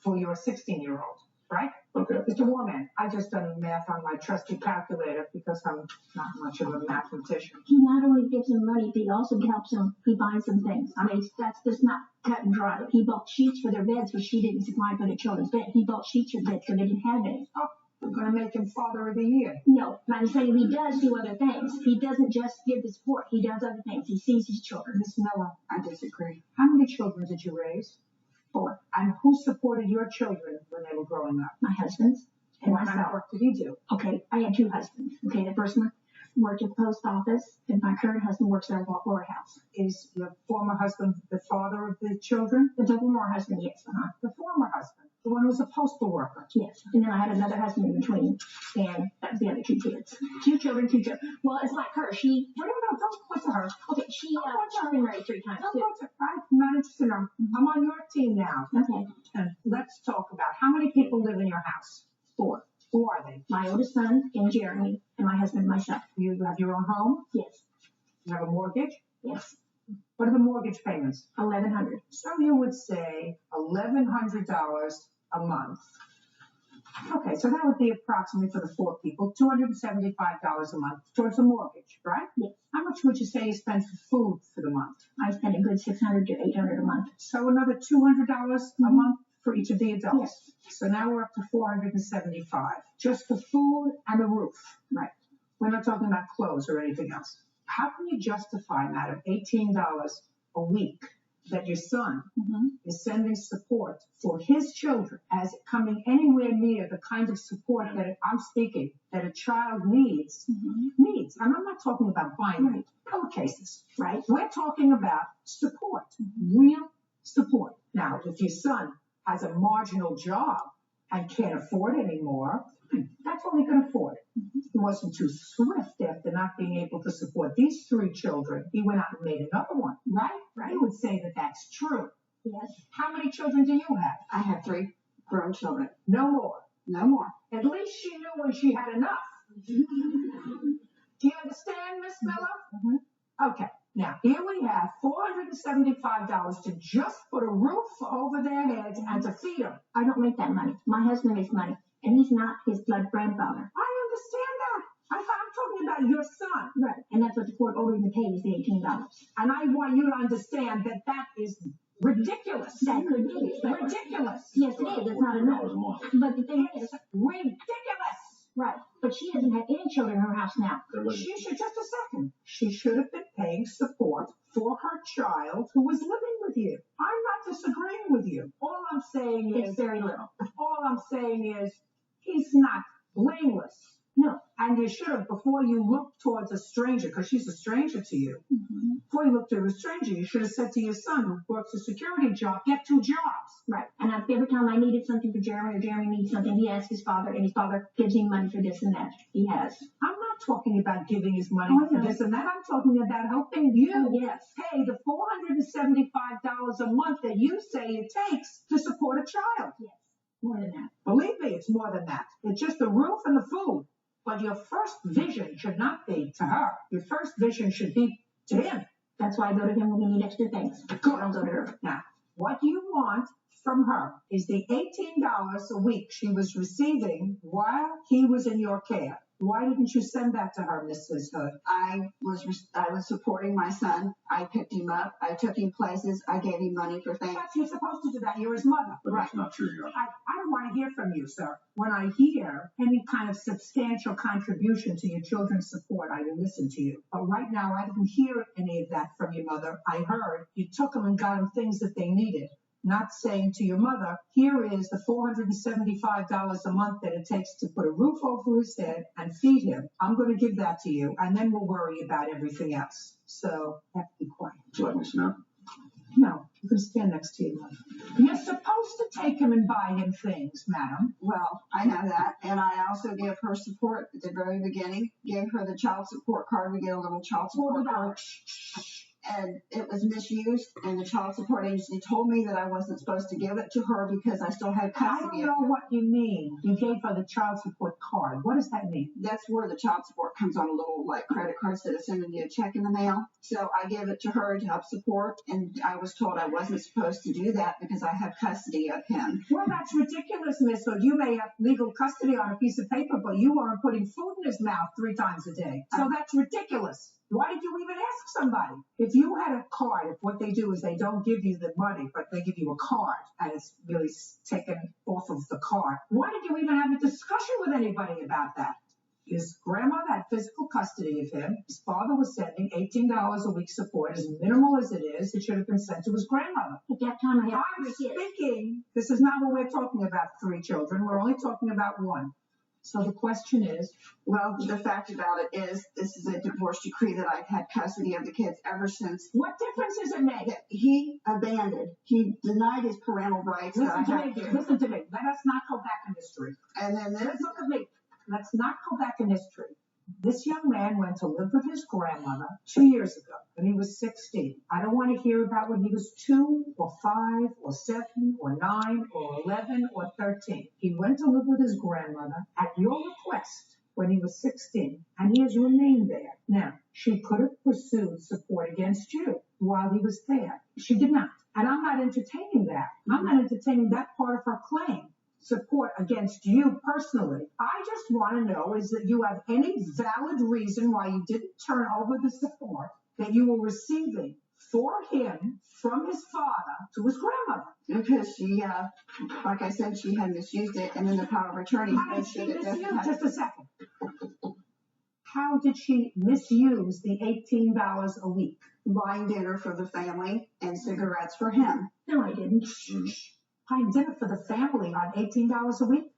for your 16-year-old, right? Okay. Mr. Warman, I just done math on my trusty calculator because I'm not much of a mathematician. He not only gives him money, but he also helps him. He buys him things. I mean, that's just not cut and dry. He bought sheets for their beds, which she didn't supply for the children's bed. He bought sheets for beds because they didn't have any. Oh, we're going to make him Father of the Year. No, I'm saying he does do other things. He doesn't just give the support. He does other things. He sees his children. Miss Miller, I disagree. How many children did you raise? 4. And who supported your children when they were growing up? My husband's and What kind of myself. work did he do? Okay, I had 2 husbands. Okay, the first one worked at the post office, and my current husband works at a warehouse. Is your former husband the father of the children? The former husband, yes. The former husband, the one who was a postal worker. Yes. And then I had another husband in between, and that was the other 2 kids. 2 children, 2 children. Well, it's like her. She, No, don't point to her. okay, she's been married 3 times, Don't too. point to her. I'm not interested in her. I'm on your team now. Okay, And let's talk about how many people live in your house. 4. Who are they? My oldest son and Jeremy, and my husband and myself. You have your own home? Yes. You have a mortgage? Yes. What are the mortgage payments? $1,100. So you would say $1,100 a month. Okay, so that would be approximately for the 4 people, $275 a month towards the mortgage, right? Yes. How much would you say you spend for food for the month? I spend a good $600 to $800 a month. So another $200 a month for each of the adults. Yes. So now we're up to $475, just the food and the roof. Right. We're not talking about clothes or anything else. How can you justify, madam, $18 a week that your son is sending support for his children as coming anywhere near the kind of support that I'm speaking that a child needs? And I'm not talking about buying pillowcases, right? We're talking about support, real support. Now, if your son has a marginal job and can't afford anymore, that's all he can afford. He wasn't too swift after not being able to support these 3 children. He went out and made another one, right? You would say that that's true. Yes. How many children do you have? I have 3 grown children. No more. No more. At least she knew when she had enough. Do you understand, Miss Miller? Okay. Now, here we have $475 to just put a roof over their heads and to feed them. I don't make that money. My husband makes money, and he's not his blood grandfather. I understand that. I'm talking about your son. Right. And that's what the court ordered him to pay, is the $18. And I want you to understand that that is ridiculous. That could be. Ridiculous. Yes, it is. It's not enough. $14 a month. But the thing is, Ridiculous. right, but she doesn't have any children in her house now. She should, just a second. She should have been paying support for her child who was living with you. I'm not disagreeing with you. All I'm saying It's is, very little. he's not blameless. No. And you should have, before you looked towards a stranger, because she's a stranger to you, before you looked to a stranger, you should have said to your son who works a security job, get 2 jobs. Right. And every time I needed something for Jeremy or Jeremy needs something, he asks his father, and his father gives him money for this and that. He has. I'm not talking about giving his money Oh, for no. this and that. I'm talking about helping you Oh, yes. pay the $475 a month that you say it takes to support a child. Yes. More than that. Believe me, it's more than that. It's just the roof and the food. But your first vision should not be to her. Your first vision should be to him. That's why I go to him when we need extra things. Good. I don't go to her. Now, what you want from her is the $18 a week she was receiving while he was in your care. Why didn't you send that to her, Mrs. Hood? I was supporting my son. I picked him up. I took him places. I gave him money for things. But you're supposed to do that. You're his mother. But that's not true, Your Honor. I don't want to hear from you, sir. When I hear any kind of substantial contribution to your children's support, I will listen to you. But right now, I didn't hear any of that from your mother. I heard you took them and got them things that they needed. Not saying to your mother, here is the $475 a month that it takes to put a roof over his head and feed him. I'm going to give that to you, and then we'll worry about everything else. So, have to be quiet. Would you like me to sit down? No, you can stand next to your mother. You're supposed to take him and buy him things, madam. Well, I know that. And I also gave her support at the very beginning. Gave her the child support card. We get a little child support card. And it was misused, and the child support agency told me that I wasn't supposed to give it to her because I still had custody. I don't know what you mean. You gave her the child support card. What does that mean? That's where the child support comes on a little like credit card instead of sending you a check in the mail. So I gave it to her to help support, and I was told I wasn't supposed to do that because I have custody of him. Well, that's ridiculous, Miss Hood. You may have legal custody on a piece of paper, but you weren't putting food in his mouth 3 times a day. So that's ridiculous. Why did you even ask somebody? If you had a card, if what they do is they don't give you the money, but they give you a card, and it's really taken off of the card, why did you even have a discussion with anybody about that? His grandmother had physical custody of him. His father was sending $18 a week support. As minimal as it is, it should have been sent to his grandmother. At that time, I had I'm 3 kids. speaking. This is not what we're talking about, 3 children. We're only talking about 1. So the question is, well, the fact about it is, this is a divorce decree that I've had custody of the kids ever since. What difference does it make? He abandoned. He denied his parental rights. Listen to me. Let us not go back in history. And then Let's look at me. Let's not go back in history. This young man went to live with his grandmother 2 years ago when he was 16. I don't want to hear about when he was 2 or 5 or 7 or 9 or 11 or 13. He went to live with his grandmother at your request when he was 16, and he has remained there. Now, she could have pursued support against you while he was there. She did not. And I'm not entertaining that. I'm not entertaining that part of her claim. Support against you personally. I just want to know is that you have any valid reason why you didn't turn over the support that you were receiving for him from his father to his grandmother. Because she, like I said, she had misused it, and then the power of attorney. How did she misuse? Just a second. How did she misuse the $18 a week? Buying dinner for the family and cigarettes for him. No, I didn't. Buying dinner for the family on $18 a week?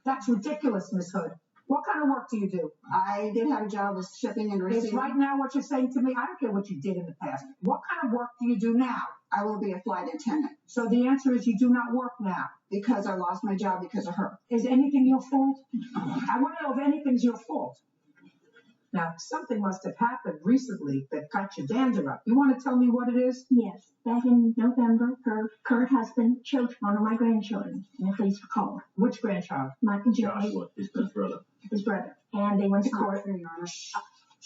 That's ridiculous, Miss Hood. What kind of work do you do? I did have a job with shipping and receiving. It's right now what you're saying to me. I don't care what you did in the past. What kind of work do you do now? I will be a flight attendant. So the answer is you do not work now. Because I lost my job because of her. Is anything your fault? I want to know if anything's your fault. Now, something must have happened recently that got your dander up. You want to tell me what it is? Yes. Back in November, her current husband killed one of my grandchildren, and the police were called. Which grandchild? Michael Joshua, His brother. his brother. And they went to court.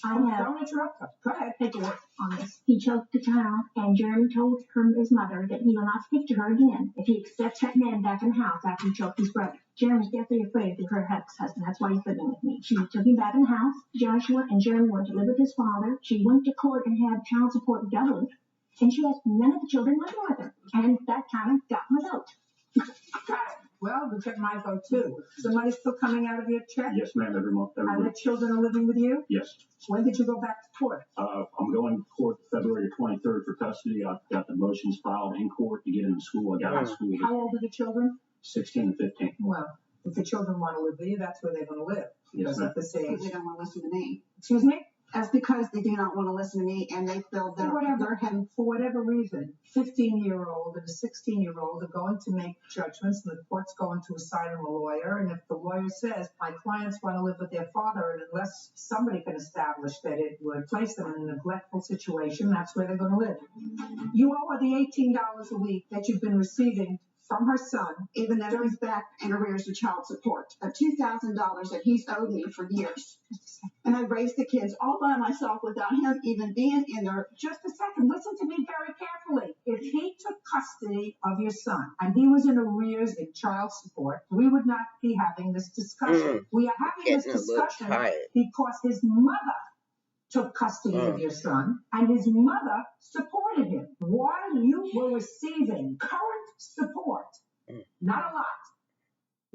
I have Don't interrupt her. Go ahead. paperwork on this. He choked the child, and Jeremy told his mother that he will not speak to her again if he accepts that man back in the house after he choked his brother. Jeremy's deathly afraid of her ex-husband. That's why he's living with me. She took him back in the house. Joshua and Jeremy went to live with his father. She went to court and had child support doubled, and she has none of the children living with her. And that kind of got my vote. Got it. Well, you get my vote too. Is the money still coming out of your check? Yes, ma'am, every month. And the children are living with you? Yes. When did you go back to court? I'm going to court February 23rd for custody. I've got the motions filed in court to get into school. I got out of school. How old are the children? 16 and 15. Well, if the children want to live with you, that's where they're going to live. Yes, Because at this age. Because they don't want to listen to me. Excuse me? That's because they do not want to listen to me, and they feel that For whatever reason, 15-year-old and a 16-year-old are going to make judgments, and the court's going to assign them a lawyer. And if the lawyer says, my clients want to live with their father, and unless somebody can establish that it would place them in a neglectful situation, that's where they're going to live. You owe her the $18 a week that you've been receiving from her son, even though he's back in arrears of child support of $2,000 that he's owed me for years. And I raised the kids all by myself without him even being in there. Just a second, listen to me very carefully. If he took custody of your son and he was in arrears in child support, we would not be having this discussion. We are having this discussion because his mother took custody of your son, and his mother supported him while you were receiving current support. Not a lot,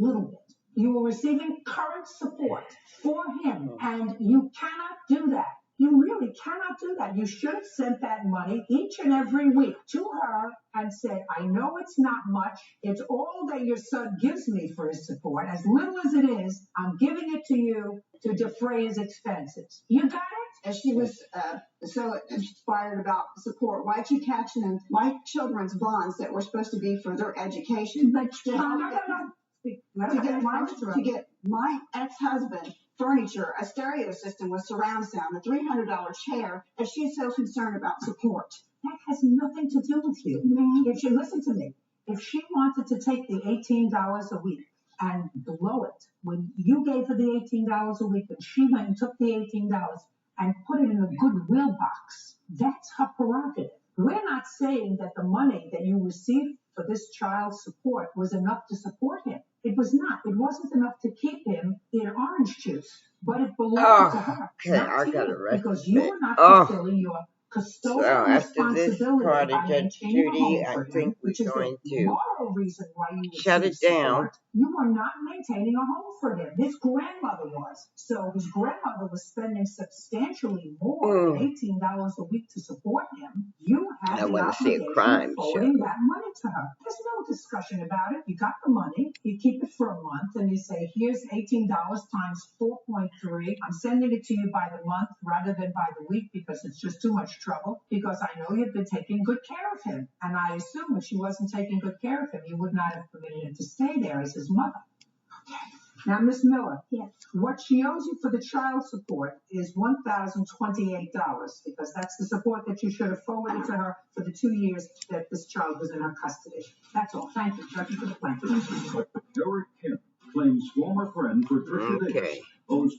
little bit. You were receiving current support for him, and you cannot do that. You really cannot do that. You should have sent that money each and every week to her and said, I know it's not much. It's all that your son gives me for his support. As little as it is, I'm giving it to you to defray his expenses. You got it? as she was so inspired about support. Why'd you catch them? My children's bonds that were supposed to be for their education. But to get my ex-husband furniture, a stereo system with surround sound, a $300 chair, and she's so concerned about support. That has nothing to do with you. Mm-hmm. If you listen to me, if she wanted to take the $18 a week and blow it, when you gave her the $18 a week, and she went and took the $18 and put it in a goodwill box, that's her prerogative. We're not saying that the money that you received for this child's support was enough to support him. It was not. It wasn't enough to keep him in orange juice, but it belonged to her. Okay, not I to got you, to rest because you were not fulfilling your So custodial after this responsibility by Judge maintaining a Judy, home I for him, think which we're is going the to moral reason why you shut it receive down. support. You were not maintaining a home for him. His grandmother was. So his grandmother was spending substantially more than $18 a week to support him. You had the obligation of forwarding that money to her. There's no discussion about it. You got the money, you keep it for a month, and you say, here's $18 times 4.3. I'm sending it to you by the month rather than by the week because it's just too much trouble, because I know you've been taking good care of him. And I assume if she wasn't taking good care of him, you would not have permitted him to stay there as his mother. Okay. Now, Miss Miller, yes, what she owes you for the child support is $1,028, because that's the support that you should have forwarded to her for the 2 years that this child was in her custody. That's all. Thank you. Judge, for the plaintiff. Derek Kemp claims former friend Patricia Davis owes